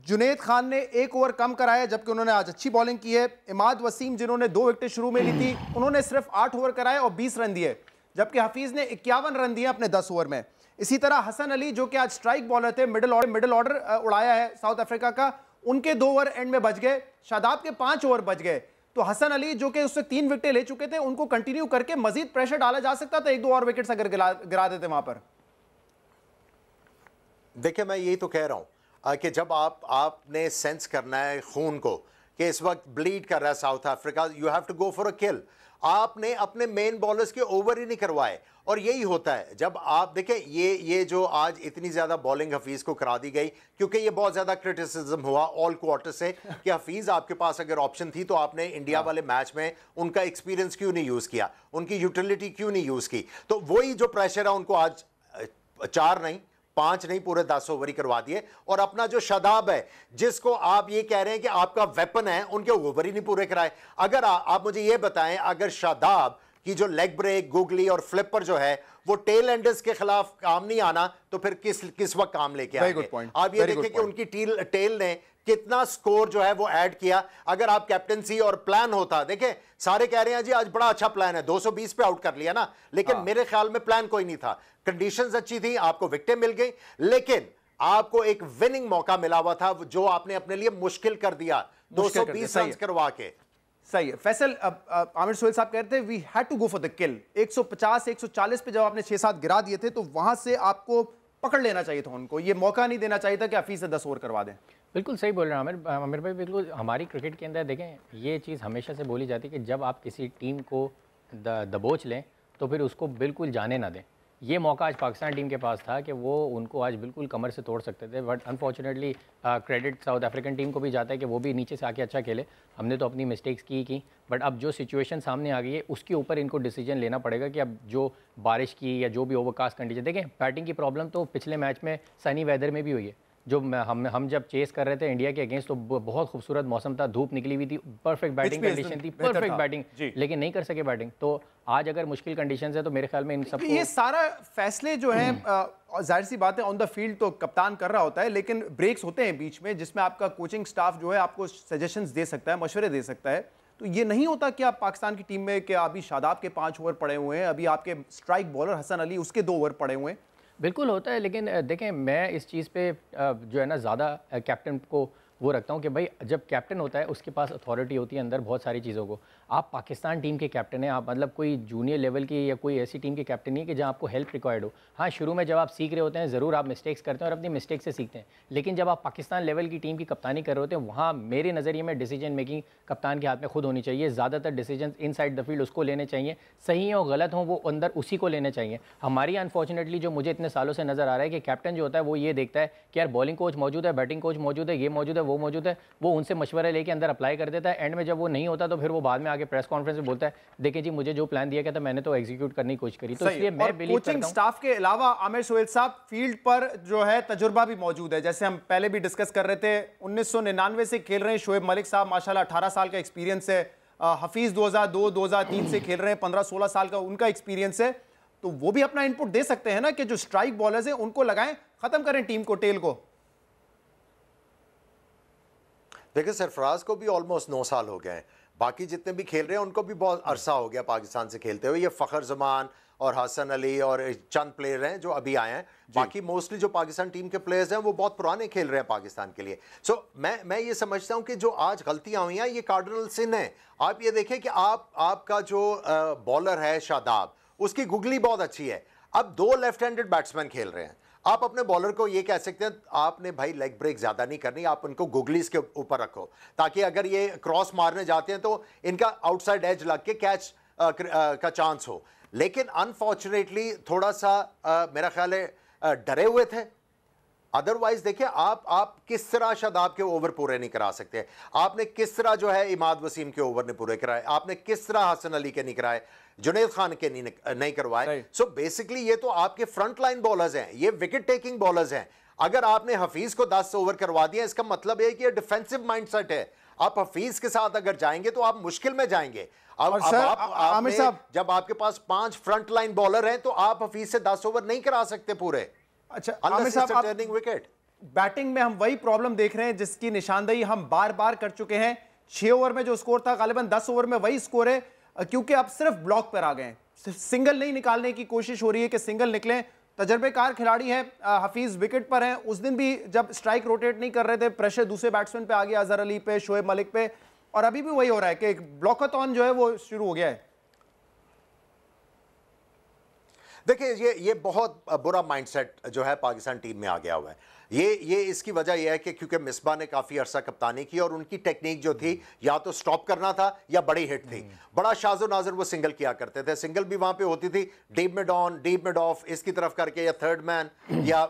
जुनेद खान ने 1 ओवर कम कराया जबकि उन्होंने आज अच्छी बॉलिंग की है। इमाद वसीम जिन्होंने 2 विकेटें शुरू में ली थी, उन्होंने सिर्फ 8 ओवर कराए और 20 रन दिए, जबकि हफीज ने 51 रन दिए अपने 10 ओवर में। इसी तरह हसन अली जो कि आज स्ट्राइक बॉलर थे, मिडिल ऑर्डर उड़ाया है साउथ अफ्रीका का, उनके 2 ओवर एंड में बच गए। शादाब के 5 ओवर बच गए। तो हसन अली जो कि उससे 3 विकेटें ले चुके थे, उनको कंटिन्यू करके मजीद प्रेशर डाला जा सकता था, 1-2 और विकेट्स अगर गिरा देते वहां पर। देखिए, मैं यही तो कह रहा हूं कि जब आपने सेंस करना है खून को कि इस वक्त ब्लीड कर रहा है South Africa, you have to go for a kill. आपने अपने मेन बॉलर्स के ओवर ही नहीं करवाए, और यही होता है जब आप देखें ये जो आज इतनी ज़्यादा बॉलिंग हफीज़ को करा दी गई, क्योंकि ये बहुत ज़्यादा क्रिटिसिज्म हुआ ऑल क्वार्टर से कि हफीज़ आपके पास अगर ऑप्शन थी तो आपने इंडिया वाले मैच में उनका एक्सपीरियंस क्यों नहीं यूज़ किया, उनकी यूटिलिटी क्यों नहीं यूज़ की। तो वही जो प्रेशर है उनको आज 4 नहीं 5 नहीं पूरे 10 ओवर ही करवा दिए। और अपना जो शादाब है जिसको आप ये कह रहे हैं कि आपका वेपन है, उनके ओवर ही नहीं पूरे कराए। अगर आप मुझे ये बताएं, अगर शादाब की जो लेग ब्रेक, गुगली और फ्लिपर जो है वो टेल एंडर्स के खिलाफ काम नहीं आना, तो फिर किस वक्त काम लेके आएंगे। आप ये देखें कि उनकी टेल ने कितना स्कोर जो है वो ऐड किया। अगर आप कैप्टनसी और प्लान होता, देखें सारे कह रहे हैं जी आज बड़ा अच्छा प्लान है, 220 पे आउट कर लिया ना, लेकिन मेरे ख्याल में प्लान कोई नहीं था। कंडीशंस अच्छी थी, आपको विकेटें मिल गई, लेकिन आपको एक विनिंग मौका मिला हुआ था जो आपने अपने लिए मुश्किल कर दिया 220 रन करवा के। सही है फैसल। आमिर सोहेल साहब कहते हैं we had to go for the kill. 150 140 पे जब आपने 6-7 गिरा दिए थे तो वहां से आपको पकड़ लेना चाहिए था, उनको ये मौका नहीं देना चाहिए था कि हफीज से 10 ओवर करवा दें। बिल्कुल सही बोल रहे हैं आमिर भाई। बिल्कुल हमारी क्रिकेट के अंदर देखें ये चीज़ हमेशा से बोली जाती है कि जब आप किसी टीम को दबोच लें तो फिर उसको बिल्कुल जाने ना दें। ये मौका आज पाकिस्तान टीम के पास था कि वो उनको आज बिल्कुल कमर से तोड़ सकते थे, but unfortunately credit south African team को भी जाता है कि वो भी नीचे से आके अच्छा खेले। हमने तो अपनी मिस्टेक्स की, बट अब जो सिचुएशन सामने आ गई है उसके ऊपर इनको डिसीजन लेना पड़ेगा कि अब जो बारिश की या जो भी ओवरकास्ट कंडीशन, देखें बैटिंग की प्रॉब्लम तो पिछले मैच में सनी वेदर में भी हुई है। जो हम जब चेस कर रहे थे इंडिया के अगेंस्ट तो बहुत खूबसूरत मौसम था, धूप निकली हुई थी, परफेक्ट बैटिंग कंडीशन थी, परफेक्ट बैटिंग, लेकिन नहीं कर सके बैटिंग। तो आज अगर मुश्किल कंडीशंस है तो मेरे ख्याल में इन सब ये सारा फैसले जो हैं जाहिर सी बात है ऑन द फील्ड तो कप्तान कर रहा होता है, लेकिन ब्रेक्स होते हैं बीच में जिसमें आपका कोचिंग स्टाफ जो है आपको सजेशंस दे सकता है, मशवरे दे सकता है। तो ये नहीं होता कि आप पाकिस्तान की टीम में कि अभी शादाब के 5 ओवर पड़े हुए हैं, अभी आपके स्ट्राइक बॉलर हसन अली उसके 2 ओवर पड़े हुए हैं। बिल्कुल होता है, लेकिन देखें मैं इस चीज़ पे जो है ना ज़्यादा कैप्टन को वो रखता हूँ कि भाई जब कैप्टन होता है उसके पास अथॉरिटी होती है अंदर बहुत सारी चीज़ों को। आप पाकिस्तान टीम के कैप्टन हैं, आप मतलब कोई जूनियर लेवल की या कोई ऐसी टीम के कैप्टन नहीं है कि जहाँ आपको हेल्प रिक्वायर्ड हो। हाँ, शुरू में जब आप सीख रहे होते हैं ज़रूर आप मिस्टेक्स करते हैं और अपनी मिस्टेक से सीखते हैं, लेकिन जब आप पाकिस्तान लेवल की टीम की कप्तानी कर रहे होते हैं वहाँ मेरे नज़रिए में डिसीजन मेकिंग कप्तान के हाथ में खुद होनी चाहिए। ज़्यादातर डिसीजन इनसाइड द फील्ड उसको लेने चाहिए, सही हो गलत हो वो अंदर उसी को लेने चाहिए। हमारी अनफॉर्चुनेटली जो मुझे इतने सालों से नज़र आ रहा है कि कैप्टन जो होता है वो ये देखता है कि यार बॉलिंग कोच मौजूद है, बैटिंग कोच मौजूद है, ये मौजूद है, जब वो मौजूद है वो उनसे मशवरा लेके अंदर अप्लाई कर देता है। एंड में जब वो नहीं होता तो फिर वो बाद में आके प्रेस कॉन्फ्रेंस में बोलता है देखें जी मुझे जो प्लान दिया गया था मैंने तो एग्जीक्यूट करने की कोशिश करी। तो इसलिए मैं बिलीव कोचिंग स्टाफ के अलावा आमिर सोहेल साहब फील्ड पर जो है तजुर्बा भी मौजूद है। जैसे हम पहले भी डिस्कस कर रहे थे 1999 से खेल रहे हैं शोएब मलिक साहब, माशाल्लाह 18 साल का एक्सपीरियंस है। हफीज 2002-2003 से खेल रहे हैं, 15-16 साल का उनका एक्सपीरियंस है। तो वो भी अपना इनपुट दे सकते हैं ना कि जो स्ट्राइक बॉलर्स हैं उनको लगाएं, खत्म करें टीम को, टेल को। देखिए सरफराज को भी ऑलमोस्ट 9 साल हो गए हैं, बाकी जितने भी खेल रहे हैं उनको भी बहुत अरसा हो गया पाकिस्तान से खेलते हुए। ये फ़खर जमान और हसन अली और चंद प्लेयर हैं जो अभी आए हैं, बाकी मोस्टली जो पाकिस्तान टीम के प्लेयर्स हैं वो बहुत पुराने खेल रहे हैं पाकिस्तान के लिए। सो मैं ये समझता हूं कि जो आज गलतियां हुई हैं ये कार्डिनल सिन है। आप ये देखें कि आपका जो बॉलर है शादाब, उसकी गुगली बहुत अच्छी है। अब 2 लेफ्ट हैंडेड बैट्समैन खेल रहे हैं, आप अपने बॉलर को ये कह सकते हैं आपने भाई लेग ब्रेक ज्यादा नहीं करनी, आप उनको गुगलीज के ऊपर रखो ताकि अगर ये क्रॉस मारने जाते हैं तो इनका आउटसाइड एज लग के कैच का चांस हो। लेकिन अनफॉर्चुनेटली थोड़ा सा मेरा ख्याल है डरे हुए थे। अदरवाइज देखिए आप किस तरह शादाब के ओवर पूरे नहीं करा सकते, आपने किस तरह जो है इमाद वसीम के ओवर नहीं पूरे कराए, आपने किस तरह हसन अली के नहीं कराए, जुनैद खान के नहीं करवाए। सो बेसिकली ये तो आपके फ्रंट लाइन बॉलर्स हैं, ये विकेट टेकिंग बॉलर्स हैं। अगर आपने हफीज को 10 ओवर करवा दिया इसका मतलब है कि ये डिफेंसिव माइंडसेट है। आप हफीज के साथ अगर जाएंगे तो आप मुश्किल में जाएंगे। आमिर साहब, जब आपके पास 5 फ्रंट लाइन बॉलर हैं तो आप हफीज से 10 ओवर नहीं करा सकते पूरे। अच्छा आमिर साहब, टर्निंग विकेट बैटिंग में हम वही प्रॉब्लम देख रहे हैं जिसकी निशानदेही हम बार बार कर चुके हैं। 6 ओवर में जो स्कोर था गालिबन 10 ओवर में वही स्कोर है, क्योंकि आप सिर्फ ब्लॉक पर आ गए हैं, सिंगल नहीं निकालने की कोशिश हो रही है कि सिंगल निकलें। तजर्बेकार खिलाड़ी हैं, हफीज विकेट पर हैं, उस दिन भी जब स्ट्राइक रोटेट नहीं कर रहे थे प्रेशर दूसरे बैट्समैन पे आ गया, अजहर अली पे, शोएब मलिक पे, और अभी भी वही हो रहा है कि ब्लॉकथॉन जो है वो शुरू हो गया है। देखिए ये बहुत बुरा माइंडसेट जो है पाकिस्तान टीम में आ गया हुआ है। ये इसकी वजह यह है कि क्योंकि मिसबा ने काफ़ी अरसा कप्तानी की और उनकी टेक्निक जो थी या तो स्टॉप करना था या बड़ी हिट थी। बड़ा शाज़ो नाज़र वो सिंगल किया करते थे, सिंगल भी वहाँ पे होती थी deep mid on, deep mid of, इसकी तरफ करके या थर्ड मैन या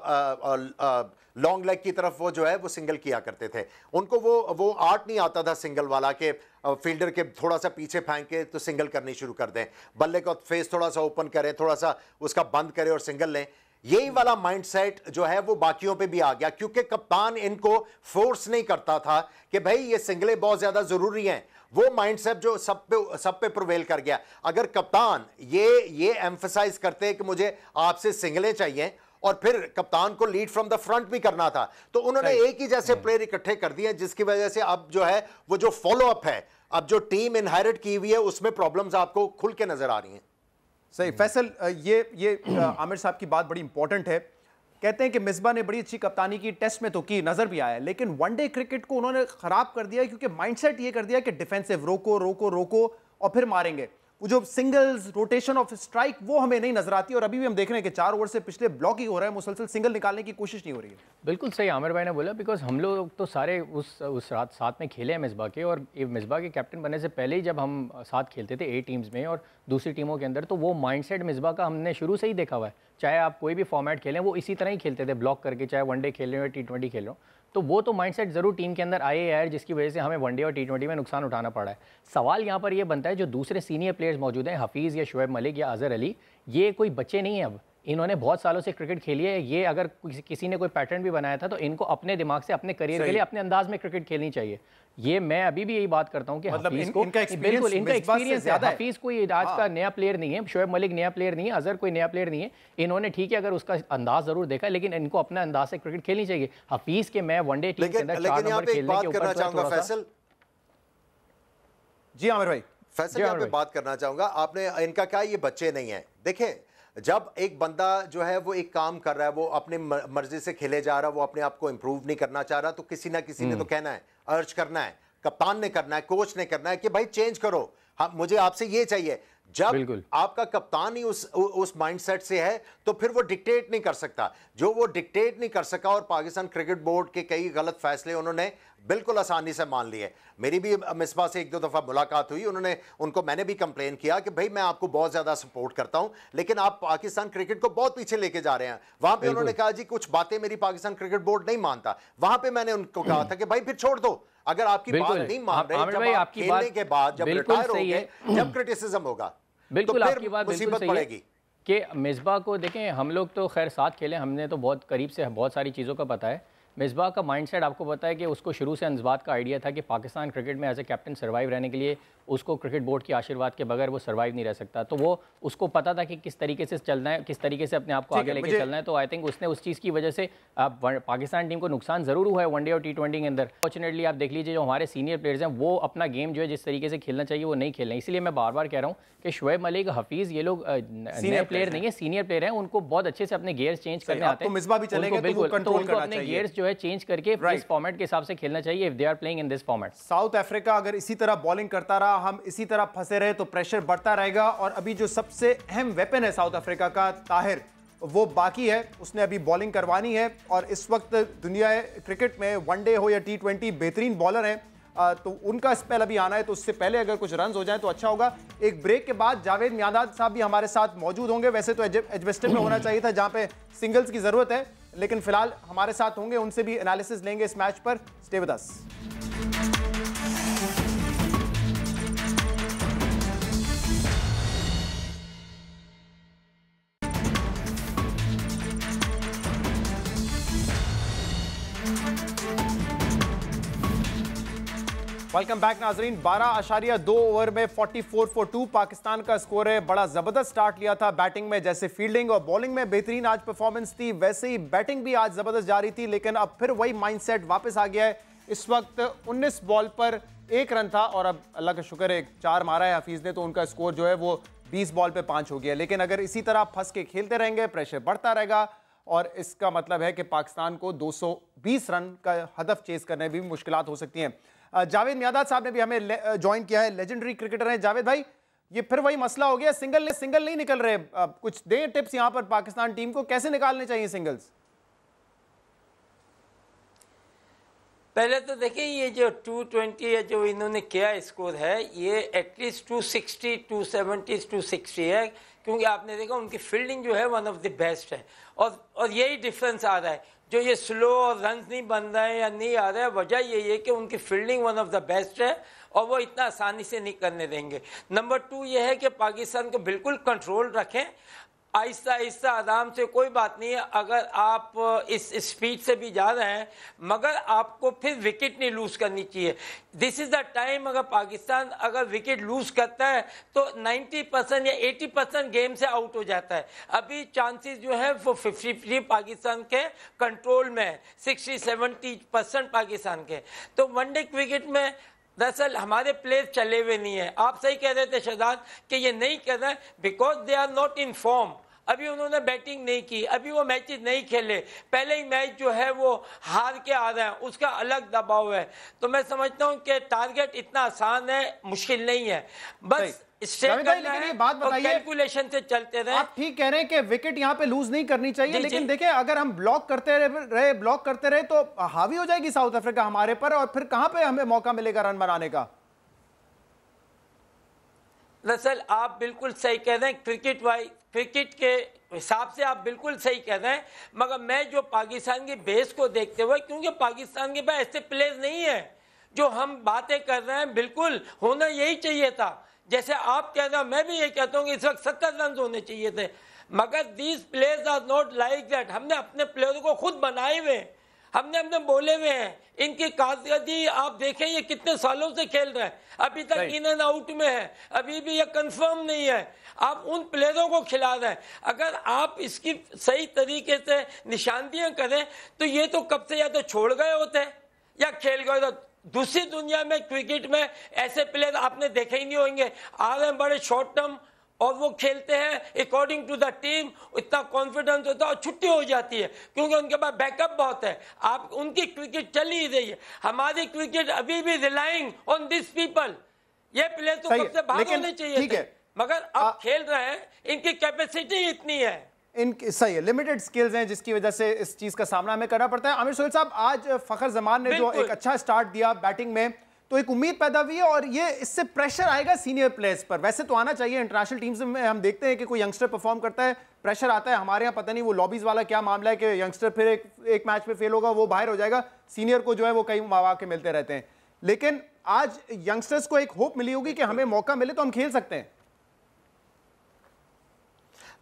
लॉन्ग लेग की तरफ वो जो है वो सिंगल किया करते थे। उनको वो आर्ट नहीं आता था सिंगल वाला कि फील्डर के थोड़ा सा पीछे फेंक के तो सिंगल करनी शुरू कर दें, बल्ले का फेस थोड़ा सा ओपन करें, थोड़ा सा उसका बंद करें और सिंगल लें। यही वाला माइंडसेट जो है वो बाकियों पे भी आ गया, क्योंकि कप्तान इनको फोर्स नहीं करता था कि भाई ये सिंगलें बहुत ज्यादा जरूरी हैं। वो माइंडसेट जो सब पे प्रिवेल कर गया। अगर कप्तान ये एम्फसाइज करते कि मुझे आपसे सिंगलें चाहिए और फिर कप्तान को लीड फ्रॉम द फ्रंट भी करना था, तो उन्होंने एक ही जैसे प्लेयर इकट्ठे कर दिए, जिसकी वजह से अब जो है वो जो फॉलो अप है, अब जो टीम इनहेरिट की हुई है उसमें प्रॉब्लम्स आपको खुल के नजर आ रही हैं। सही फैसल, ये आमिर साहब की बात बड़ी इंपॉर्टेंट है। कहते हैं कि मिसबा ने बड़ी अच्छी कप्तानी की, टेस्ट में तो की, नजर भी आया, लेकिन वनडे क्रिकेट को उन्होंने खराब कर दिया क्योंकि माइंडसेट ये कर दिया कि डिफेंसिव रोको रोको रोको और फिर मारेंगे। वो जो सिंगल्स, रोटेशन ऑफ स्ट्राइक, वो हमें नहीं नजर आती। और अभी भी हम देख रहे हैं कि 4 ओवर से पिछले ब्लॉक ही हो रहा है, मुसलसल सिंगल निकालने की कोशिश नहीं हो रही है। बिल्कुल सही आमिर भाई ने बोला, बिकॉज हम लोग तो सारे उस रात साथ में खेले हैं मिसबा के, और मिसबा के कैप्टन बनने से पहले ही जब हम साथ खेलते थे ए टीम्स में और दूसरी टीमों के अंदर, तो वो माइंडसेट मिसबा का हमने शुरू से ही देखा हुआ है। चाहे आप कोई भी फॉर्मेट खेलें वो इसी तरह ही खेलते थे, ब्लॉक करके, चाहे वनडे खेल रहे हो या T20 खेल रहे हो। तो वो तो माइंडसेट ज़रूर टीम के अंदर आए है, जिसकी वजह से हमें वनडे और T20 में नुकसान उठाना पड़ा है। सवाल यहाँ पर ये बनता है, जो दूसरे सीनियर प्लेयर्स मौजूद हैं, हफीज़ या शोएब मलिक या अजहर अली, ये कोई बच्चे नहीं हैं। अब इन्होंने बहुत सालों से क्रिकेट खेली है। ये अगर किसी ने कोई पैटर्न भी बनाया था तो इनको अपने दिमाग से, अपने करियर के लिए अपने अंदाज में क्रिकेट खेलनी चाहिए। ये मैं अभी भी यही बात करता हूँ कि मतलब हफीज को बिल्कुल इनका एक्सपीरियंस है। हफीज कोई आज का नया प्लेयर नहीं है, शोएब मलिक नया प्लेयर नहीं है, अजहर कोई नया प्लेयर नहीं है। इन्होंने ठीक है अगर उसका अंदाज जरूर देखा, लेकिन इनको अपने अंदाज से क्रिकेट खेलनी चाहिए। हफीज के मैं वनडे टीम के अंदर 4 नंबर खेलने के ऊपर जी आमिर भाई, फैसल यहाँ पे बात करना चाहूंगा। आपने इनका क्या, ये बच्चे नहीं है। देखें, जब एक बंदा जो है वो एक काम कर रहा है, वो अपनी मर्जी से खेले जा रहा है, वो अपने आप को इंप्रूव नहीं करना चाह रहा, तो किसी ना किसी ने तो कहना है, अर्ज करना है, कप्तान ने करना है, कोच ने करना है कि भाई चेंज करो, हाँ मुझे आपसे ये चाहिए। जब आपका कप्तान ही उस माइंडसेट से है तो फिर वो डिक्टेट नहीं कर सकता। जो वो डिक्टेट नहीं कर सका और पाकिस्तान क्रिकेट बोर्ड के कई गलत फैसले उन्होंने बिल्कुल आसानी से मान लिए। मेरी भी मिसबा से एक दो दफ़ा मुलाकात हुई, उनको मैंने भी कंप्लेन किया कि भाई मैं आपको बहुत ज़्यादा सपोर्ट करता हूं, लेकिन आप पाकिस्तान क्रिकेट को बहुत पीछे लेके जा रहे हैं। वहां पे उन्होंने कहा जी कुछ बातें मेरी पाकिस्तान क्रिकेट बोर्ड नहीं मानता। वहां पे मैंने उनको कहा था कि भाई फिर छोड़ दो, अगर आपकी बात नहीं मान रहे, जब आप खेलने के बाद जब रिटायर होंगे, जब क्रिटिसिज्म होगा, बिल्कुल तो आपकी बात बिल्कुल सही है कि मिसबा को देखें, हम लोग तो खैर साथ खेले, हमने तो बहुत करीब से बहुत सारी चीज़ों का पता है। मिसबा का माइंडसेट आपको पता है कि उसको शुरू से इस बात का आइडिया था कि पाकिस्तान क्रिकेट में एज ए कैप्टन सर्वाइव रहने के लिए उसको क्रिकेट बोर्ड के आशीर्वाद के बगैर वो सर्वाइव नहीं रह सकता। तो वो उसको पता था कि किस तरीके से चलना है, किस तरीके से अपने आप को आगे लेके चलना है। तो आई थिंक उसने उस चीज़ की वजह से पाकिस्तान टीम को नुकसान ज़रूर हुआ है वनडे और T20 के अंदर। फॉर्चुनेटली आप देख लीजिए जो हमारे सीनियर प्लेयर्स हैं वो अपना गेम जो है जिस तरीके से खेलना चाहिए वो नहीं खेल रहे हैं। इसलिए मैं बार बार कह रहा हूँ कि शुएब मलिक, हफीज़, ये लोग नए प्लेयर नहीं है, सीनियर प्लेयर हैं, उनको बहुत अच्छे से अपने गेयर्स चेंज करने आते हैं। बिल्कुल, तो उनको अपने गेयर्स जो है चेंज करके इस फॉर्मेट के हिसाब से खेलना चाहिए if they are playing in this format. South Africa अगर इसी तरह बॉलिंग करता रहा, हम इसी तरह फंसे रहे तो प्रेशर बढ़ता रहेगा। और अभी जो सबसे अहम वेपन है साउथ अफ्रीका का, ताहिर, वो बाकी है, उसने अभी बॉलिंग करवानी है। और इस वक्त दुनिया क्रिकेट में वनडे हो या T20 बेहतरीन बॉलर है, तो उनका स्पेल अभी आना है। तो उससे पहले अगर कुछ रन हो जाए तो अच्छा होगा। एक ब्रेक के बाद जावेद मियांदाद साहब भी हमारे साथ मौजूद होंगे। वैसे तो एजवेस्टन में होना चाहिए था जहां पे सिंगल्स की जरूरत है, लेकिन फिलहाल हमारे साथ होंगे, उनसे भी एनालिसिस लेंगे इस मैच पर। Stay with us. Welcome back नाजरीन। 12.2 ओवर में 44 फॉर 2 पाकिस्तान का स्कोर है। बड़ा जबरदस्त स्टार्ट लिया था बैटिंग में, जैसे फील्डिंग और बॉलिंग में बेहतरीन आज परफॉर्मेंस थी, वैसे ही बैटिंग भी आज जबरदस्त जारी थी। लेकिन अब फिर वही माइंडसेट वापस आ गया है। इस वक्त 19 बॉल पर 1 रन था और अब अल्लाह का शुक्र है 4 मारा है हफीज ने, तो उनका स्कोर जो है वो 20 बॉल पे 5 हो गया। लेकिन अगर इसी तरह फंस के खेलते रहेंगे, प्रेशर बढ़ता रहेगा और इसका मतलब है कि पाकिस्तान को 220 रन का हदफ चेस करने में भी मुश्किलात हो सकती हैं। जावेद मियांदाद साहब ने भी हमें ज्वाइन किया है, लेजेंडरी क्रिकेटर हैं। जावेद भाई, ये फिर वही मसला हो गया, सिंगल नहीं निकल रहे। कुछ दें टिप्स यहां पर पाकिस्तान टीम को, कैसे निकालने चाहिए सिंगल्स? पहले तो देखिए ये जो 220 जो इन्होंने किया स्कोर है, ये एटलीस्ट 260, 270, 260 है, क्योंकि आपने देखा उनकी फील्डिंग जो है वन ऑफ द बेस्ट है। और यही डिफरेंस आ रहा है, जो ये स्लो और रन नहीं बन रहे हैं या नहीं आ रहा है, वजह यही है कि उनकी fielding one of the best है और वो इतना आसानी से नहीं करने देंगे। नंबर 2 ये है कि पाकिस्तान को बिल्कुल कंट्रोल रखें, आहिस्ता आहिस्ता आराम से, कोई बात नहीं है। अगर आप इस स्पीड से भी जा रहे हैं, मगर आपको फिर विकेट नहीं लूज करनी चाहिए। दिस इज द टाइम, अगर पाकिस्तान अगर विकेट लूज करता है तो 90% या 80% गेम से आउट हो जाता है। अभी चांसेस जो है वो 50-50 पाकिस्तान के कंट्रोल में है, 60-70% पाकिस्तान के। तो वनडे क्रिकेट में दरअसल हमारे प्लेयर चले हुए नहीं है। आप सही कह रहे थे शहजाद कि ये नहीं कर रहे because they are not in form. अभी उन्होंने बैटिंग नहीं की, अभी वो मैचेस नहीं खेले, पहले ही मैच जो है वो हार के आ रहे हैं, उसका अलग दबाव है। तो मैं समझता हूं कि टारगेट इतना आसान है, मुश्किल नहीं है, बस कैलकुलेशन से चलते रहे। आप ठीक कह रहे हैं कि विकेट यहां पे लूज नहीं करनी चाहिए, लेकिन देखिए अगर हम ब्लॉक करते रहे तो हावी हो जाएगी साउथ अफ्रीका हमारे पर, और फिर कहां पे हमें मौका मिलेगा रन बनाने का। दरअसल आप बिल्कुल सही कह रहे हैं, क्रिकेट के हिसाब से आप बिल्कुल सही कह रहे हैं, मगर मैं जो पाकिस्तान की बेस को देखते हुए, क्योंकि पाकिस्तान के पास ऐसे प्लेयर नहीं है जो हम बातें कर रहे हैं, बिल्कुल होना यही चाहिए था। जैसे आप कह रहे हो, मैं भी ये कहता हूँ कि इस वक्त 70 रन होने चाहिए थे, मगर these players are not like that. हमने अपने प्लेयरों को खुद बनाए हुए, हमने अपने बोले हुए हैं। इनकी कारकर्दगी आप देखें, ये कितने सालों से खेल रहे हैं, अभी तक इन एंड आउट में है, अभी भी ये कंफर्म नहीं है। आप उन प्लेयरों को खिला रहे हैं। अगर आप इसकी सही तरीके से निशानदियां करें तो ये तो कब से या तो छोड़ गए होते या खेल गए होते। दूसरी दुनिया में क्रिकेट में ऐसे प्लेयर आपने देखे ही नहीं होंगे, आ रहे हैं बड़े शॉर्ट टर्म और वो खेलते हैं अकॉर्डिंग टू द टीम, इतना कॉन्फिडेंस होता है और छुट्टी हो जाती है, क्योंकि उनके पास बैकअप बहुत है। आप उनकी क्रिकेट चली ही रही है, हमारी क्रिकेट अभी भी रिलाइंग ऑन दिस पीपल। ये प्लेयर तो कब से बाहर होने चाहिए। ठीक है, मगर अब खेल रहे हैं, इनकी कैपेसिटी इतनी है। सही है, लिमिटेड स्किल्स हैं जिसकी वजह से इस चीज का सामना हमें करना पड़ता है। आमिर सोहेल साहब, आज फखर जमान ने जो एक अच्छा स्टार्ट दिया बैटिंग में, तो एक उम्मीद पैदा हुई है और ये इससे प्रेशर आएगा सीनियर प्लेयर्स पर। वैसे तो आना चाहिए, इंटरनेशनल टीम्स में हम देखते हैं कि कोई यंगस्टर परफॉर्म करता है, प्रेशर आता है। हमारे यहाँ पता नहीं वो लॉबीज वाला क्या मामला है कि यंगस्टर फिर एक मैच पे फेल होगा, वो बाहर हो जाएगा, सीनियर को जो है वो कई मौके मिलते रहते हैं। लेकिन आज यंगस्टर्स को एक होप मिली होगी कि हमें मौका मिले तो हम खेल सकते हैं।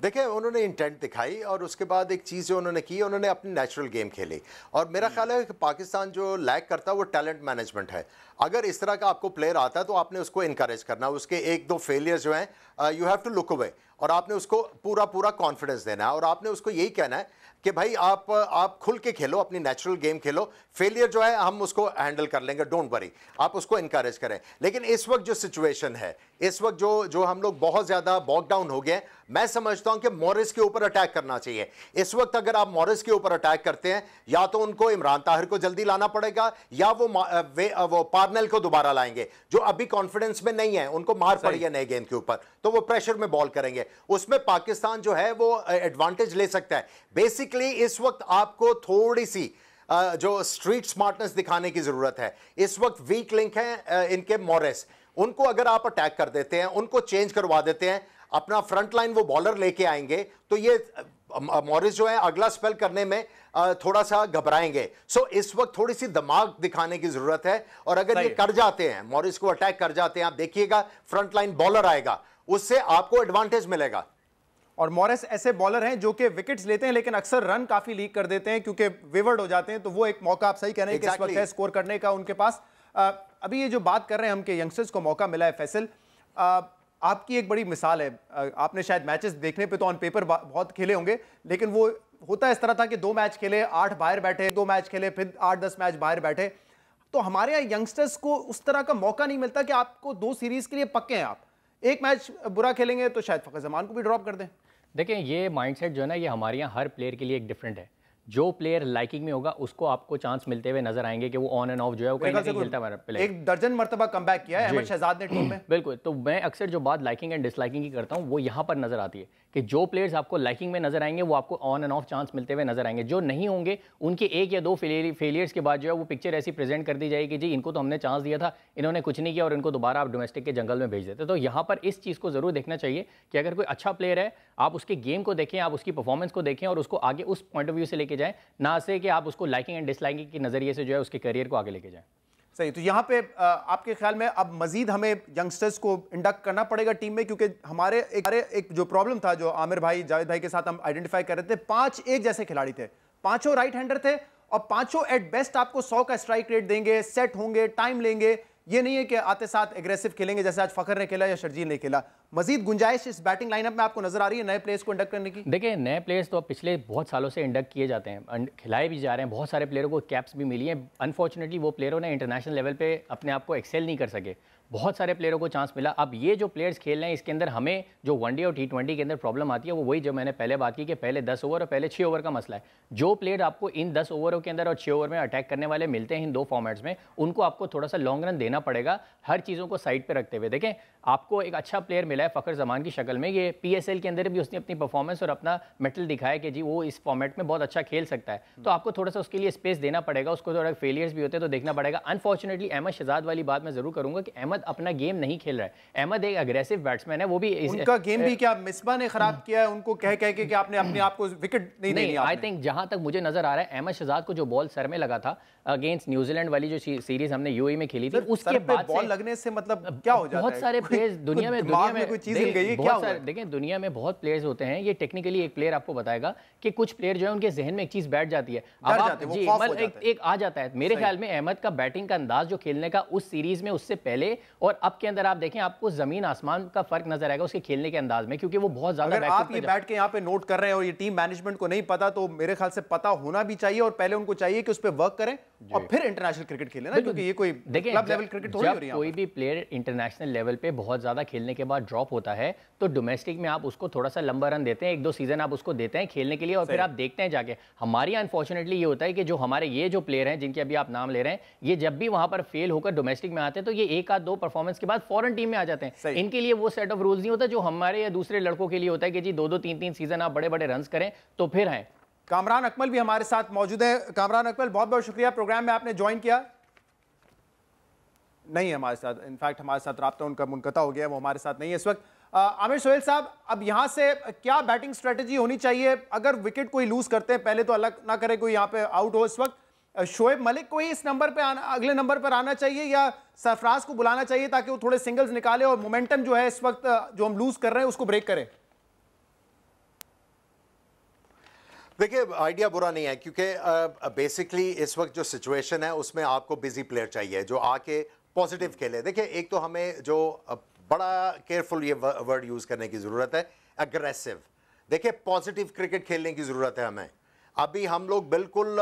देखिए, उन्होंने इंटेंट दिखाई और उसके बाद एक चीज़ जो उन्होंने की, उन्होंने अपनी नेचुरल गेम खेली। और मेरा ख्याल है कि पाकिस्तान जो लैक करता है वो टैलेंट मैनेजमेंट है। अगर इस तरह का आपको प्लेयर आता है तो आपने उसको इनकरेज करना, उसके एक दो फेलियर जो हैं you have to look away, और आपने उसको पूरा कॉन्फिडेंस देना है और आपने उसको यही कहना है कि भाई आप खुल के खेलो, अपनी नेचुरल गेम खेलो, फेलियर जो है हम उसको हैंडल कर लेंगे, डोंट वरी, आप उसको इनकरेज करें। लेकिन इस वक्त जो सिचुएशन है, इस वक्त जो हम लोग बहुत ज़्यादा बॉक डाउन हो गए, मैं समझता हूं कि मॉरिस के ऊपर अटैक करना चाहिए। इस वक्त अगर आप मॉरिस के ऊपर अटैक करते हैं, या तो उनको इमरान ताहिर को जल्दी लाना पड़ेगा या वो पार्नेल को दोबारा लाएंगे, जो अभी कॉन्फिडेंस में नहीं है, उनको मार पड़ी है नए गेंद के ऊपर, तो वो प्रेशर में बॉल करेंगे, उसमें पाकिस्तान जो है वो एडवांटेज ले सकता है। बेसिकली इस वक्त आपको थोड़ी सी जो स्ट्रीट स्मार्टनेस दिखाने की जरूरत है। इस वक्त वीक लिंक है इनके मॉरिस, उनको अगर आप अटैक कर देते हैं, उनको चेंज करवा देते हैं, अपना फ्रंट लाइन वो बॉलर लेके आएंगे, तो ये मॉरिस जो है अगला स्पेल करने में थोड़ा सा घबराएंगे। सो इस वक्त थोड़ी सी दिमाग दिखाने की जरूरत है, और अगर ये कर जाते हैं, मॉरिस को अटैक कर जाते हैं, आप देखिएगा फ्रंट लाइन बॉलर आएगा, उससे आपको एडवांटेज मिलेगा। और मॉरिस ऐसे बॉलर हैं जो कि विकेट्स लेते हैं लेकिन अक्सर रन काफी लीक कर देते हैं क्योंकि विवर्ड हो जाते हैं, तो वो एक मौका, आप सही कह रहे हैं कि इस वक्त है स्कोर करने का उनके पास। अभी ये जो बात कर रहे हैं हम कि यंगस्टर्स को मौका मिला है, फैसल आपकी एक बड़ी मिसाल है। आपने शायद मैचेस देखने पे तो ऑन पेपर बहुत खेले होंगे, लेकिन वो होता इस तरह था कि 2 मैच खेले 8 बाहर बैठे, 2 मैच खेले फिर 8-10 मैच बाहर बैठे। तो हमारे यहाँ यंगस्टर्स को उस तरह का मौका नहीं मिलता कि आपको 2 सीरीज के लिए पक्के हैं, आप एक मैच बुरा खेलेंगे तो शायद फखर जमान को भी ड्रॉप कर दें। देखिए, ये माइंडसेट जो है ना, ये हमारे यहाँ हर प्लेयर के लिए एक डिफरेंट है। जो प्लेयर लाइकिंग में होगा उसको आपको चांस मिलते हुए नजर आएंगे कि वो ऑन एंड ऑफ जो है वो कहीं ना कहीं खेलता है। एक दर्जन मर्तबा कमबैक किया है अहमद शहजाद ने टीम में। बिल्कुल, तो मैं अक्सर जो बात लाइकिंग एंड डिसलाइकिंग की करता हूँ वो यहाँ पर नजर आती है कि जो प्लेयर्स आपको लाइकिंग में नजर आएंगे वो आपको ऑन एंड ऑफ चांस मिलते हुए नजर आएंगे। जो नहीं होंगे उनके 1 या 2 फेलियर्स के बाद जो है वो पिक्चर ऐसी प्रेजेंट कर दी जाएगी, जी इनको तो हमने चांस दिया था, इन्होंने कुछ नहीं किया और इनको दोबारा आप डोमेस्टिक के जंगल में भेज देते। तो यहाँ पर इस चीज़ को जरूर देखना चाहिए कि अगर कोई अच्छा प्लेयर है, आप उसके गेम को देखें, आप उसकी परफॉर्मेंस को देखें और उसको आगे उस पॉइंट ऑफ व्यू से लेके जाएं, ना से कि आप उसको लाइकिंग एंड डिसलाइकिंग के नजरिए से जो है उसके करियर को आगे लेके जाएं। सही, तो यहाँ पे आपके ख्याल में अब मजीद हमें यंगस्टर्स को इंडक्ट करना पड़ेगा टीम में, क्योंकि हमारे एक जो प्रॉब्लम था जो आमिर भाई जावेद भाई के साथ हम आइडेंटिफाई कर रहे थे, 5 एक जैसे खिलाड़ी थे, 5 राइट हैंडर थे और 5 एट बेस्ट आपको 100 का स्ट्राइक रेट देंगे, सेट होंगे, टाइम लेंगे। ये नहीं है कि आते साथ एग्रेसिव खेलेंगे जैसे आज फखर ने खेला या शर्जील ने खेला। मजीद गुंजाइश इस बैटिंग लाइनअप में आपको नजर आ रही है नए प्लेयर्स को इंडक्ट करने की? देखिए, नए प्लेयर्स तो पिछले बहुत सालों से इंडक्ट किए जाते हैं, खिलाए भी जा रहे हैं, बहुत सारे प्लेयरों को कैप्स भी मिली हैं। अनफॉर्चुनेटली वो प्लेयरों ने इंटरनेशनल लेवल पे अपने आप को एक्सेल नहीं कर सके, बहुत सारे प्लेयरों को चांस मिला। अब ये जो प्लेयर्स खेल रहे हैं इसके अंदर हमें जो वनडे और T20 के अंदर प्रॉब्लम आती है वो वही जो मैंने पहले बात की कि पहले 10 ओवर और पहले 6 ओवर का मसला है। जो प्लेयर आपको इन 10 ओवरों के अंदर और 6 ओवर में अटैक करने वाले मिलते हैं इन 2 फॉर्मेट्स में, उनको आपको थोड़ा सा लॉन्ग रन देना पड़ेगा, हर चीज़ों को साइड पर रखते हुए। देखें, आपको एक अच्छा प्लेयर मिला है फखर जमान की शक्ल में, ये PSL के अंदर भी उसने अपनी परफॉर्मेंस और अपना मेटल दिखाया कि जी वो इस फॉर्मेट में बहुत अच्छा खेल सकता है, तो आपको थोड़ा सा उसके लिए स्पेस देना पड़ेगा, उसको थोड़ा फेलियर्स भी होते हैं तो देखना पड़ेगा। अनफॉर्चुनेटली अहमद शहजाद वाली बात मैं जरूर करूंगा कि अहमद अपना गेम नहीं खेल रहा है। अहमद एक अग्रेसिव बैट्समैन है, वो भी उनका गेम भी क्या मिसबा ने खराब किया है उनको कह के कि आपने अपने आप को विकेट नहीं देनी। आई थिंक जहां तक मुझे नजर आ रहा है अहमद शहजाद को जो बॉल सर में लगा था अगेंस्ट न्यूजीलैंड वाली जो सीरीज हमने यूएई में खेली थी, उसके बाद बॉल लगने से मतलब क्या हो जाता है? बहुत सारे प्लेयर्स दुनिया में कोई चीज हिल गई है क्या? देखें, दुनिया में बहुत प्लेयर्स होते हैं, ये टेक्निकली एक प्लेयर आपको बताएगा कि कुछ प्लेयर जो है उनके जहन में एक चीज बैठ जाती है, अब आप जी एक आ जाता है। मेरे ख्याल में अहमद का बैटिंग का अंदाज जो खेलने का उस सीरीज में उससे पहले और अब के अंदर आप देखें, आपको जमीन आसमान का फर्क नजर आएगा उसके खेलने के अंदाज में, क्योंकि वो बहुत ज्यादा। अगर आप ये बैठ के यहाँ पे नोट कर रहे हैं और ये टीम मैनेजमेंट को नहीं पता, तो मेरे ख्याल से पता होना भी चाहिए और पहले उनको चाहिए कि उस पर वर्क करें और फिर इंटरनेशनल क्रिकेट खेलें ना, क्योंकि ये कोई क्लब लेवल क्रिकेट थोड़ी हो रही है। कोई भी प्लेयर इंटरनेशनल लेवल पे बहुत ज्यादा खेलने के बाद ड्रॉप होता है तो डोमेस्टिक में आप उसको थोड़ा सा लंबा रन देते हैं, 1-2 सीजन आप उसको देते हैं खेलने के लिए और फिर आप देखते हैं जाके। हमारी अनफॉर्चुनेटली ये होता है कि जो हमारे ये जो प्लेयर हैं जिनके अभी आप नाम ले रहे हैं, ये जब भी वहां पर फेल होकर डोमेस्टिक में आते हैं तो ये 1 आध 2 दो परफॉर्मेंस के बाद फौरन टीम में आ जाते हैं। इनके लिए वो सेट ऑफ रूल्स नहीं होता जो हमारे या दूसरे लड़कों के लिए होता है कि जी 2-2 3-3 सीजन आप बड़े बड़े रन करें तो फिर हैं। कामरान अकमल भी हमारे साथ मौजूद है। कामरान अकमल, बहुत बहुत शुक्रिया, प्रोग्राम में आपने ज्वाइन किया। नहीं है हमारे साथ, इनफैक्ट हमारे साथ राब्ता उनका मुनक़ता हो गया, वो हमारे साथ नहीं है इस वक्त। आमिर सोहेल साहब, अब यहां से क्या बैटिंग स्ट्रेटजी होनी चाहिए? अगर विकेट कोई लूज करते हैं, पहले तो अलग ना करे कोई यहां पे आउट हो, इस वक्त शोएब मलिक को ही इस नंबर पे अगले नंबर पर आना चाहिए या सरफराज को बुलाना चाहिए ताकि वो थोड़े सिंगल्स निकाले और मोमेंटम जो है इस वक्त जो हम लूज कर रहे हैं उसको ब्रेक करें? देखिए, आइडिया बुरा नहीं है क्योंकि बेसिकली इस वक्त जो सिचुएशन है उसमें आपको बिजी प्लेयर चाहिए जो आके पॉजिटिव खेले। देखिए, एक तो हमें जो बड़ा केयरफुल ये वर्ड यूज़ करने की ज़रूरत है, अग्रेसिव। देखिए, पॉजिटिव क्रिकेट खेलने की ज़रूरत है हमें। अभी हम लोग बिल्कुल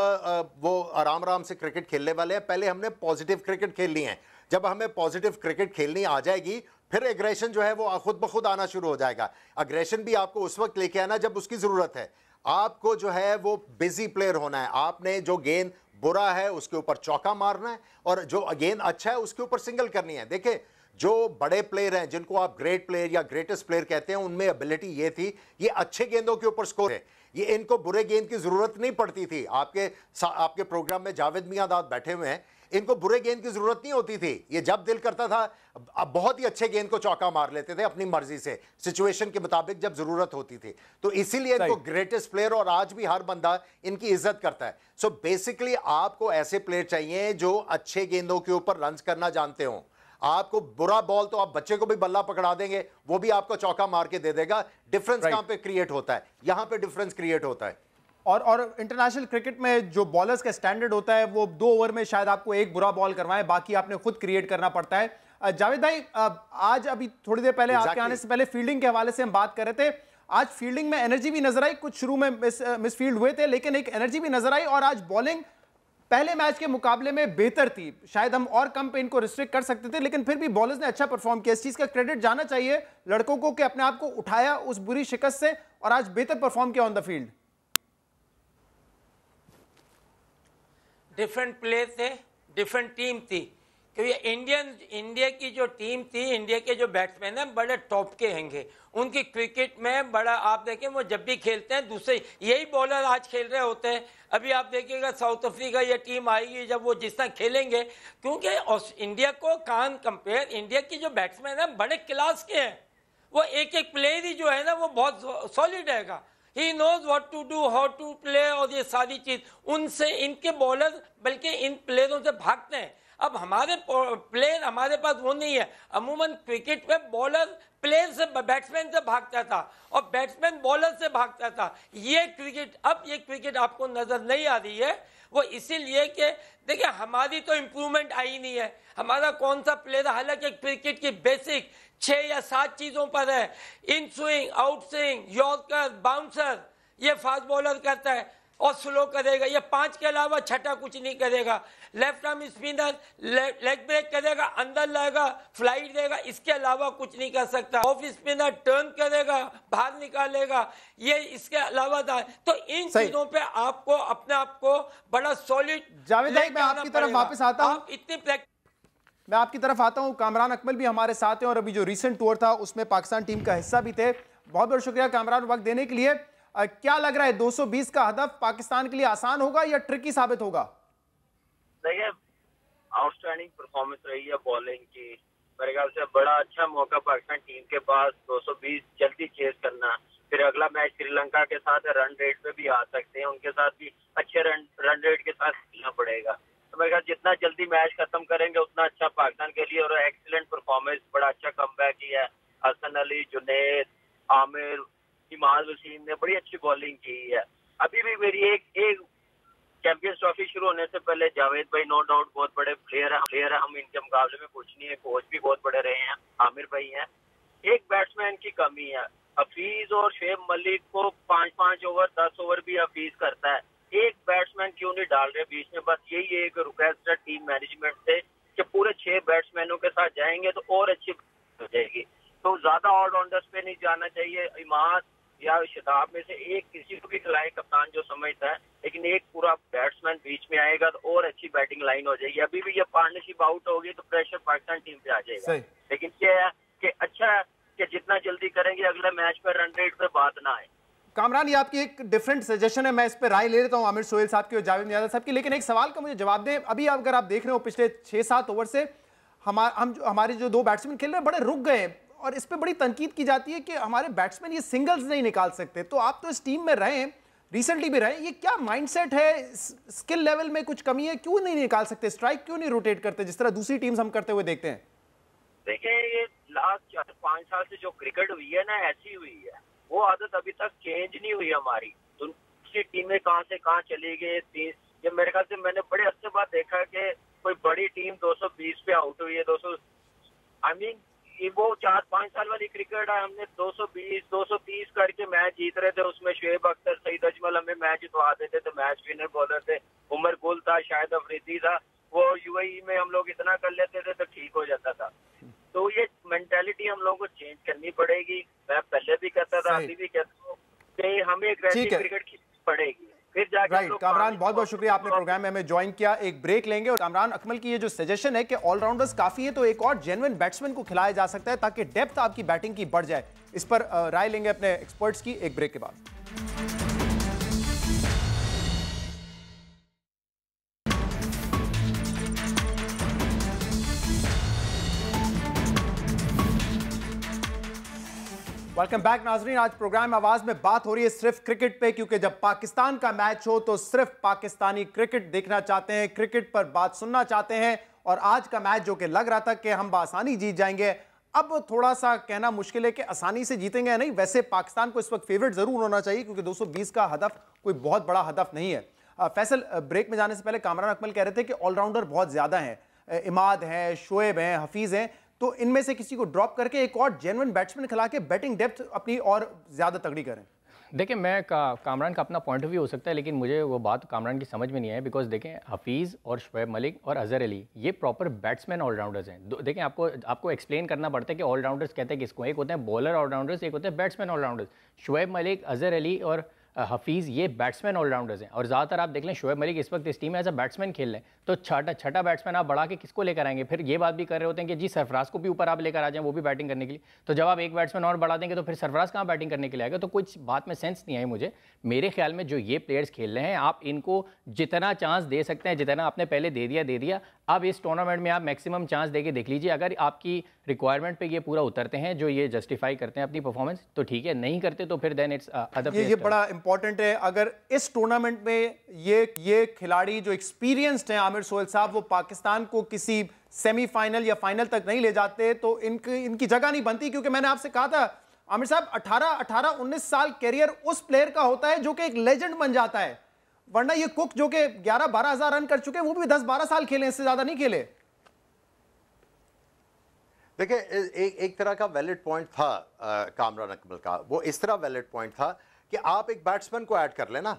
वो आराम से क्रिकेट खेलने वाले हैं। पहले हमने पॉजिटिव क्रिकेट खेलनी है। जब हमें पॉजिटिव क्रिकेट खेलनी आ जाएगी फिर एग्रेशन जो है वो खुद ब खुद आना शुरू हो जाएगा। अग्रेशन भी आपको उस वक्त लेके आना जब उसकी ज़रूरत है। आपको जो है वो बिजी प्लेयर होना है। आपने जो गेंद बुरा है उसके ऊपर चौका मारना है और जो गेंद अच्छा है उसके ऊपर सिंगल करनी है। देखिए, जो बड़े प्लेयर हैं जिनको आप ग्रेट प्लेयर या ग्रेटेस्ट प्लेयर कहते हैं, उनमें एबिलिटी ये थी, ये अच्छे गेंदों के ऊपर स्कोर है। ये इनको बुरे गेंद की जरूरत नहीं पड़ती थी। आपके प्रोग्राम में जावेद मियांदाद बैठे हुए हैं, इनको बुरे गेंद की जरूरत नहीं होती थी। ये जब दिल करता था अब बहुत ही अच्छे गेंद को चौका मार लेते थे अपनी मर्जी से, सिचुएशन के मुताबिक जब जरूरत होती थी। तो इसीलिए इनको ग्रेटेस्ट प्लेयर और आज भी हर बंदा इनकी इज्जत करता है। सो बेसिकली आपको ऐसे प्लेयर चाहिए जो अच्छे गेंदों के ऊपर रन करना जानते हो। आपको बुरा बॉल तो आप बच्चे को भी बल्ला पकड़ा देंगे, वो भी आपको चौका मार के दे देगा। डिफरेंस कहां पे क्रिएट होता है? यहां पे डिफरेंस क्रिएट होता है। और इंटरनेशनल क्रिकेट में जो बॉलर्स का स्टैंडर्ड होता है वो 2 ओवर में शायद आपको एक बुरा बॉल करवाएं, बाकी आपने खुद क्रिएट करना पड़ता है। जावेद भाई, आज अभी थोड़ी देर पहले आपके आने से पहले फील्डिंग के हवाले से हम बात कर रहे थे। आज फील्डिंग में एनर्जी भी नजर आई, कुछ शुरू में मिस फील्ड हुए थे लेकिन एक एनर्जी भी नजर आई और आज बॉलिंग पहले मैच के मुकाबले में बेहतर थी। शायद हम और कम पे इनको रिस्ट्रिक्ट कर सकते थे लेकिन फिर भी बॉलर्स ने अच्छा परफॉर्म किया। इस चीज का क्रेडिट जाना चाहिए लड़कों को कि अपने आप को उठाया उस बुरी शिकस्त से और आज बेहतर परफॉर्म किया on the field. Different player थे, डिफरेंट टीम थी, क्योंकि इंडिया की जो टीम थी, इंडिया के जो बैट्समैन हैं बड़े टॉप के हैंगे। उनकी क्रिकेट में बड़ा, आप देखें वो जब भी खेलते हैं दूसरे यही बॉलर आज खेल रहे होते हैं। अभी आप देखिएगा साउथ अफ्रीका ये टीम आएगी जब वो जिस तरह खेलेंगे, क्योंकि इंडिया को कान कंपेयर, इंडिया की जो बैट्समैन है बड़े क्लास के हैं। वो एक एक प्लेयर ही जो है ना वो बहुत सॉलिड रहेगा। He knows what to do, how to play, और ये सारी चीज उनसे इनके बॉलर बल्कि इन प्लेयरों से भागते हैं। अब हमारे प्लेयर हमारे पास वो नहीं है। अमूमन क्रिकेट में बॉलर प्लेयर से, बैट्समैन से भागता था और बैट्समैन बॉलर से भागता था। ये क्रिकेट, अब ये क्रिकेट आपको नजर नहीं आ रही है। वो इसीलिए कि देखिए हमारी तो इंप्रूवमेंट आई नहीं है। हमारा कौन सा प्लेयर, हालांकि क्रिकेट की बेसिक 6 या 7 चीजों पर है, in swing, out swing, yorker, bouncer, ये फास्ट बॉलर करता है और स्लो करेगा। ये 5 के अलावा छठा कुछ नहीं करेगा। Left arm spinner leg break करेगा, अंदर लाएगा, फ्लाइट देगा, इसके अलावा कुछ नहीं कर सकता। ऑफ स्पिनर टर्न करेगा, बाहर निकालेगा, ये इसके अलावा था। तो इन चीजों पे आपको अपने आप को बड़ा सॉलिड। जावेद भाई, मैं आपकी तरफ वापस आता हूं। मैं आपकी तरफ आता हूं। कामरान अकमल भी हमारे साथ हैं और अभी जो रीसेंट टूर था उसमें पाकिस्तान टीम का हिस्सा भी थे। बहुत बहुत शुक्रिया कामरान वक्त देने के लिए। क्या लग रहा है 220 का हदफ पाकिस्तान के लिए आसान होगा या ट्रिकी साबित होगा? देखिए, आउटस्टैंडिंग परफॉर्मेंस रही है बॉलिंग की। मेरे ख्याल से बड़ा अच्छा मौका पाकिस्तान टीम के पास 220 जल्दी चेस करना। फिर अगला मैच श्रीलंका के साथ रन रेट पे भी आ सकते हैं, उनके साथ भी अच्छे रन रेट के साथ खेलना पड़ेगा। तो मेरे ख्याल जितना जल्दी मैच खत्म करेंगे उतना अच्छा पाकिस्तान के लिए। और एक्सीलेंट परफॉर्मेंस, बड़ा अच्छा कमबैक किया है। हसन अली, जुनैद, आमिर, इमाद वसीम ने बड़ी अच्छी बॉलिंग की है। अभी भी मेरी एक चैंपियंस ट्रॉफी शुरू होने से पहले जावेद भाई नो डाउट बहुत बड़े प्लेयर है। हम इनके मुकाबले में कुछ नहीं है। कोच भी बहुत बड़े रहे हैं, आमिर भाई हैं। एक बैट्समैन की कमी है। हफीज और शोएब मलिक को 5-5 ओवर 10 ओवर भी हफीज करता है। एक बैट्समैन क्यों नहीं डाल रहे बीच में? बस यही एक रिक्वेस्ट है टीम मैनेजमेंट से कि पूरे 6 बैट्समैनों के साथ जाएंगे तो और अच्छी हो जाएगी। तो ज्यादा ऑलराउंडर्स पे नहीं जाना चाहिए। इमाद या शताब में से एक किसी को भी खिलाए कप्तान जो समझता है। लेकिन एक पूरा बैट्समैन बीच में आएगा तो और अच्छी बैटिंग लाइन हो जाएगी। अभी भी ये पार्टनरशिप आउट होगी तो प्रेशर पाकिस्तान टीम पे आ जाएगा। लेकिन क्या है कि अच्छा है कि जितना जल्दी करेंगे अगले मैच पे रन रेट पे बात ना आए। कामरान, ये आपकी एक डिफरेंट सजेशन है, मैं इस पर राय ले लेता हूं आमिर सोहेल साहब की और जावेद नियाज़ साहब की, लेकिन एक सवाल का मुझे जवाब दें। अभी अगर आप देख रहे हो पिछले 6-7 ओवर से हमारे जो 2 बैट्समैन खेल रहे हैं बड़े रुक गए और इस पर बड़ी तनकीद की जाती है कि हमारे बैट्समैन ये सिंगल्स नहीं निकाल सकते। तो आप तो इस टीम में रहे, रिसेंटली भी रहे, ये क्या माइंडसेट है? स्किल लेवल में कुछ कमी है? क्यों नहीं निकाल सकते? स्ट्राइक क्यों नहीं रोटेट करते जिस तरह दूसरी टीम्स हम करते हुए देखते हैं? देखिए, ये लास्ट 4-5 साल से जो क्रिकेट हुई है ना, ऐसी हुई है। वो आदत अभी तक चेंज नहीं हुई हमारी। तो दूसरी टीमें कहां से कहां चली गई। ये मेरे ख्याल से मैंने बड़े अच्छे बात देखा कि कोई बड़ी टीम 220 पे आउट हुई है। 200 वो 4-5 साल वाली क्रिकेट है। हमने 220 230 करके मैच जीत रहे थे। उसमें शुएब अख्तर, सईद अजमल हमें मैच जितवा देते थे। मैच विनर बॉलर थे, उमर गुल था, शाहिद अफरीदी था। वो यूएई में हम लोग इतना कर लेते थे तो ठीक हो जाता था। तो ये मेंटालिटी हम लोगों को चेंज करनी पड़ेगी। मैं पहले भी कहता था, अभी भी कहता हूँ कि हमें एग्रेसिव क्रिकेट खेलनी पड़ेगी। फिर जाकर राइट। कामरान, बहुत बहुत शुक्रिया, आपने प्रोग्राम में हमें ज्वाइन किया। एक ब्रेक लेंगे और कामरान अकमल की ये जो सजेशन है कि ऑलराउंडर्स काफी है तो एक और जेन्युइन बैट्समैन को खिलाया जा सकता है ताकि डेप्थ आपकी बैटिंग की बढ़ जाए, इस पर राय लेंगे अपने एक्सपर्ट्स की एक ब्रेक के बाद। वेलकम बैक नाजरीन। आज प्रोग्राम आवाज में बात हो रही है सिर्फ क्रिकेट पे, क्योंकि जब पाकिस्तान का मैच हो तो सिर्फ पाकिस्तानी क्रिकेट देखना चाहते हैं, क्रिकेट पर बात सुनना चाहते हैं। और आज का मैच जो कि लग रहा था कि हम आसानी जीत जाएंगे, अब थोड़ा सा कहना मुश्किल है कि आसानी से जीतेंगे या नहीं। वैसे पाकिस्तान को इस वक्त फेवरेट जरूर होना चाहिए क्योंकि 220 का हदफ कोई बहुत बड़ा हदफ नहीं है। फैसल, ब्रेक में जाने से पहले कामरान अकमल कह रहे थे कि ऑलराउंडर बहुत ज्यादा हैं, इमाद हैं, शोएब हैं, हफीज हैं, तो इनमें से किसी को ड्रॉप करके एक और जेन्युइन बैट्समैन खिला के बैटिंग डेप्थ अपनी और ज्यादा तगड़ी करें। देखिए, मैं कामरान का अपना पॉइंट ऑफ व्यू हो सकता है, लेकिन मुझे वो बात कामरान की समझ में नहीं आई। बिकॉज देखें, हफीज़ और शुएब मलिक और अजहर अली ये प्रॉपर बैट्समैन ऑलराउंडर्स हैं। देखें, आपको एक्सप्लेन करना पड़ता है कि ऑलराउंडर्स कहते हैं किसको। एक होते हैं बॉलर ऑलराउंडर्स, एक होते हैं बैट्समैन ऑलराउंडर्स। शुएब मलिक, अजहर अली और हफीज़ ये बैट्समैन ऑलराउंडर्स हैं। और ज़्यादातर आप देख लें, शुएब मलिक इस वक्त इस टीम में एज अ बैट्समैन खेल रहे हैं, तो छठा बैट्समैन आप बढ़ा के किसको लेकर आएंगे? फिर ये बात भी कर रहे होते हैं कि जी सरफराज को भी ऊपर आप लेकर आ जाएं, वो भी बैटिंग करने के लिए। तो जब आप एक बैट्समैन और बढ़ा देंगे तो फिर सरफराज कहाँ बैटिंग करने के लिए आएगा? तो कुछ बात में सेंस नहीं आई मुझे। मेरे ख्याल में जो ये प्लेयर्स खेल रहे हैं, आप इनको जितना चांस दे सकते हैं, जितना आपने पहले दे दिया। अब इस टूर्नामेंट में आप मैक्सिमम चांस देके देख लीजिए। अगर आपकी रिक्वायरमेंट पे ये पूरा उतरते हैं, जो ये जस्टिफाई करते हैं अपनी परफॉर्मेंस, तो ठीक है। नहीं करते तो फिर देन इट्स अदर। ये बड़ा इंपॉर्टेंट है। अगर इस टूर्नामेंट में ये खिलाड़ी जो एक्सपीरियंस्ड हैं, आमिर सोहेल साहब, वो पाकिस्तान को किसी सेमीफाइनल या फाइनल तक नहीं ले जाते तो इनकी जगह नहीं बनती। क्योंकि मैंने आपसे कहा था आमिर साहब, 18-19 साल कैरियर उस प्लेयर का होता है जो कि एक लेजेंड बन जाता है। वरना ये कुक जो कि 11-12 हजार रन कर चुके हैं, वो भी 10-12 साल खेले, इससे ज्यादा नहीं खेले। देखिए, एक तरह का वैलिड पॉइंट था कामरान अकमल का। वो इस तरह वैलिड पॉइंट था कि आप एक बैट्समैन को ऐड कर लेना,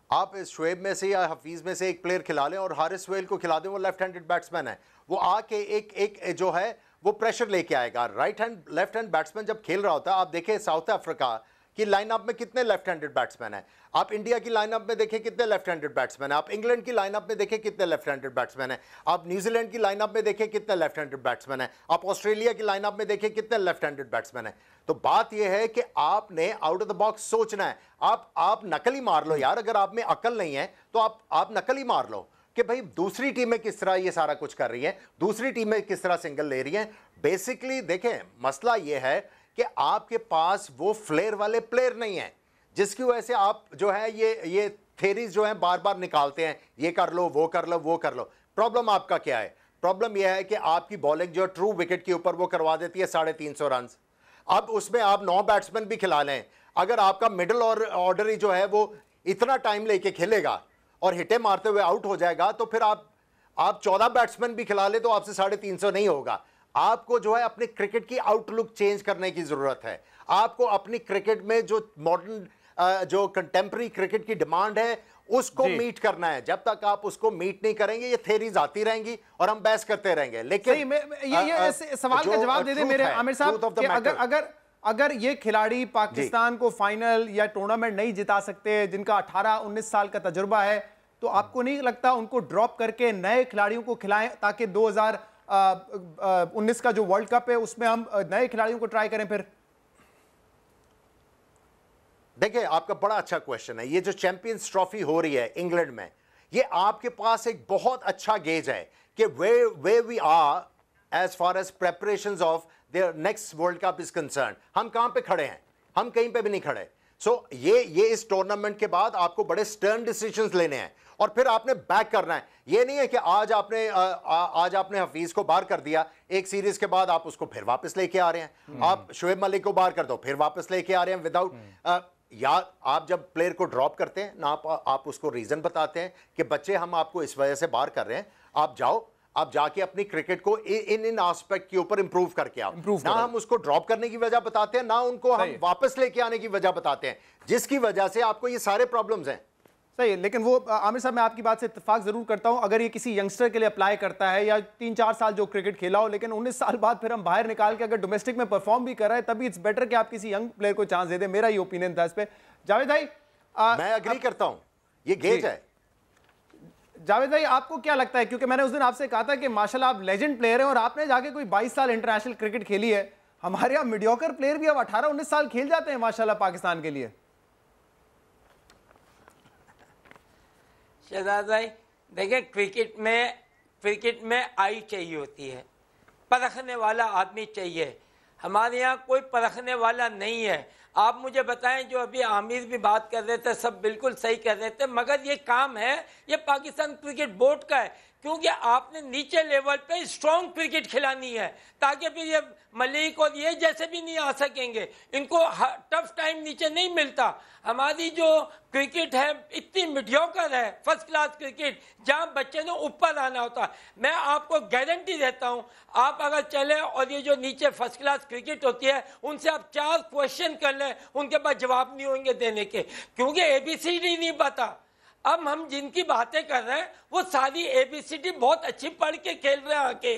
आप इस शुएब में से या हफीज में से एक प्लेयर खिला लें और हारिस सोहेल को खिला दें। वो लेफ्ट हैंडेड बैट्समैन है, वो आके एक जो है वो प्रेशर लेके आएगा। Right hand left hand batsman जब खेल रहा होता है, आप देखें साउथ अफ्रीका की लाइनअप में कितने लेफ्ट हैंडेड बैट्समैन हैं, आप इंडिया की लाइनअप में देखें कितने लेफ्ट हैंडेड बैट्समैन हैं, आप इंग्लैंड की लाइनअप में देखें कितने लेफ्ट हैंडेड बैट्समैन हैं, आप न्यूजीलैंड की लाइनअप में देखें कितने लेफ्ट हैंडेड बैट्समैन हैं, आप ऑस्ट्रेलिया की लाइनअप में देखें कितने लेफ्ट हैंडेड बैट्समैन हैं। तो बात यह है कि आपने आउट ऑफ द बॉक्स सोचना है। आप नकल ही मार लो यार, अगर आप में अकल नहीं है तो आप नकल ही मार लो कि भाई दूसरी टीमें किस तरह ये सारा कुछ कर रही हैं, दूसरी टीमें किस तरह सिंगल ले रही हैं। बेसिकली देखें, मसला ये है कि आपके पास वो फ्लेयर वाले प्लेयर नहीं है, जिसकी वजह से आप जो है ये थेरीज जो हैं बार बार निकालते हैं, ये कर लो वो कर लो वो कर लो। प्रॉब्लम आपका क्या है? प्रॉब्लम यह है कि आपकी बॉलिंग जो ट्रू विकेट के ऊपर वो करवा देती है 350 रन। अब उसमें आप 9 बैट्समैन भी खिला लें, अगर आपका मिडिल और ऑर्डर ही जो है वो इतना टाइम लेके खेलेगा और हिटे मारते हुए आउट हो जाएगा, तो फिर आप 14 बैट्समैन भी खिला ले तो आपसे 350 नहीं होगा। आपको जो है अपने क्रिकेट की आउटलुक चेंज करने की जरूरत है। आपको अपनी क्रिकेट में जो मॉडर्न जो कंटेम्प्रेरी क्रिकेट की डिमांड है उसको मीट करना है। जब तक आप उसको मीट नहीं करेंगे, ये थेरीज आती रहेंगी और हम बहस करते रहेंगे। लेकिन ये सवाल का जवाब दे दे मेरे आमिर साहब, अगर ये खिलाड़ी पाकिस्तान को फाइनल या टूर्नामेंट नहीं जिता सकते, जिनका 18-19 साल का तजुर्बा है, तो आपको नहीं लगता उनको ड्रॉप करके नए खिलाड़ियों को खिलाएं ताकि 2019 का जो वर्ल्ड कप है उसमें हम नए खिलाड़ियों को ट्राई करें? फिर देखिए, आपका बड़ा अच्छा क्वेश्चन है। ये जो चैंपियंस ट्रॉफी हो रही है इंग्लैंड में, ये आपके पास एक बहुत अच्छा गेज है कि वे we are as far as preparations of their next world cup is concern. हम कहां पे खड़े हैं? हम कहीं पे भी नहीं खड़े। सो ये इस टूर्नामेंट के बाद आपको बड़े स्टर्न डिसीजंस लेने हैं और फिर आपने बैक करना है। ये नहीं है कि आज आपने हफीज को बाहर कर दिया, एक सीरीज के बाद आप उसको फिर वापस लेके आ रहे हैं। आप शुएब मलिक को बाहर कर दो, फिर वापस लेके आ रहे हैं विदाउट या आप जब प्लेयर को ड्रॉप करते हैं ना, आप उसको रीजन बताते हैं कि बच्चे हम आपको इस वजह से बाहर कर रहे हैं, आप जाओ, आप जाके अपनी क्रिकेट को इन एस्पेक्ट के ऊपर इंप्रूव करके आओ। ना हम उसको ड्रॉप करने की वजह बताते हैं, ना उनको हम वापस लेके आने की वजह बताते हैं, जिसकी वजह से आपको ये सारे प्रॉब्लम्स हैं। सही है, लेकिन वो आमिर साहब, मैं आपकी बात से इत्तेफाक जरूर करता हूं, अगर ये किसी यंगस्टर के लिए अप्लाई करता है या 3-4 साल जो क्रिकेट खेला हो, लेकिन 19 साल बाद फिर हम बाहर निकाल के अगर डोमेस्टिक में परफॉर्म भी कर रहे हैं, तभी इट्स बेटर कि आप किसी यंग प्लेयर को चांस दे दें। मेरा ये ओपिनियन था इस पे। जावेद भाई, मैं एग्री करता हूं, ये गेज है। जावेद भाई, आपको क्या लगता है, क्योंकि मैंने उस दिन आपसे कहा था कि माशाल्लाह आप लेजेंड प्लेयर हैं और आपने जाके कोई 22 साल इंटरनेशनल क्रिकेट खेली है, हमारे यहाँ मीडियोकर प्लेयर भी अब 18-19 साल खेल जाते हैं माशाल्लाह पाकिस्तान के लिए। शहजाद भाई, देखिए, क्रिकेट में आई चाहिए होती है, परखने वाला आदमी चाहिए। हमारे यहाँ कोई परखने वाला नहीं है। आप मुझे बताएं, जो अभी आमिर भी बात कर रहे थे, सब बिल्कुल सही कर रहे थे, मगर ये काम है, ये पाकिस्तान क्रिकेट बोर्ड का है, क्योंकि आपने नीचे लेवल पे स्ट्रॉन्ग क्रिकेट खिलानी है, ताकि फिर ये मलिक और ये जैसे भी नहीं आ सकेंगे, इनको टफ टाइम नीचे नहीं मिलता। हमारी जो क्रिकेट है इतनी मीडियोकर है, फर्स्ट क्लास क्रिकेट, जहां बच्चे ने ऊपर आना होता है। मैं आपको गारंटी देता हूं, आप अगर चले और ये जो नीचे फर्स्ट क्लास क्रिकेट होती है, उनसे आप 4 क्वेश्चन कर लें, उनके पास जवाब नहीं होंगे देने के, क्योंकि ABCD नहीं पता। अब हम जिनकी बातें कर रहे हैं वो सारी ABCD बहुत अच्छी पढ़ के खेल रहे हैं आके।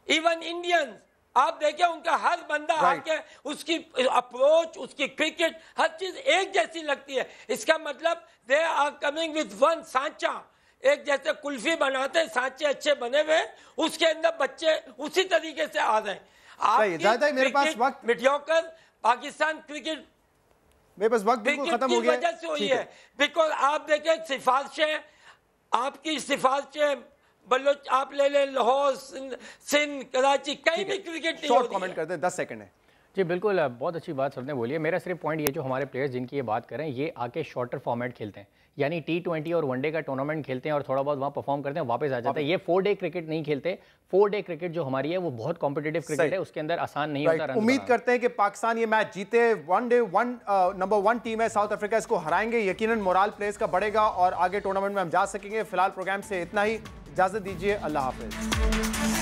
इवन इंडियंस, आप देखें, उनका हर बंदा आके उसकी अप्रोच, उसकी क्रिकेट, हर चीज एक जैसी लगती है। इसका मतलब they are coming with one सांचा। एक जैसे कुल्फी बनाते हैं, सांचे अच्छे बने हुए, उसके अंदर बच्चे उसी तरीके से आ रहे हैं। मेरे पास वक्त, मीडियोकर पाकिस्तान क्रिकेट मेरे पास वक्त बिल्कुल खत्म हो गया, वजह से हुई है। बिकॉज आप देखें, सिफारिशें, आपकी सिफारिशें, बलोच आप ले लें, लाहौर, सिंध, कराची, कहीं भी क्रिकेट नहीं शॉर्ट कमेंट कर दें, 10 सेकंड है। जी बिल्कुल, बहुत अच्छी बात सबने बोली है। मेरा सिर्फ पॉइंट ये, जो हमारे प्लेयर्स जिनकी ये बात कर रहे हैं, ये आके शॉर्टर फॉर्मेट खेलते हैं, यानी T20 और वनडे का टूर्नामेंट खेलते हैं और थोड़ा बहुत वहाँ परफॉर्म करते हैं, वापस आ जाते हैं। ये 4 डे क्रिकेट नहीं खेलते। 4 डे क्रिकेट जो हमारी है वो बहुत कॉम्पिटिटिव क्रिकेट है, उसके अंदर आसान नहीं होता। उम्मीद करते हैं कि पाकिस्तान ये मैच जीते। नंबर 1 टीम है साउथ अफ्रीका, इसको हराएंगे, यकीनन मोराल प्लेयर्स का बढ़ेगा और आगे टूर्नामेंट में हम जा सकेंगे। फिलहाल प्रोग्राम से इतना ही, इजाजत दीजिए, अल्लाह हाफिज।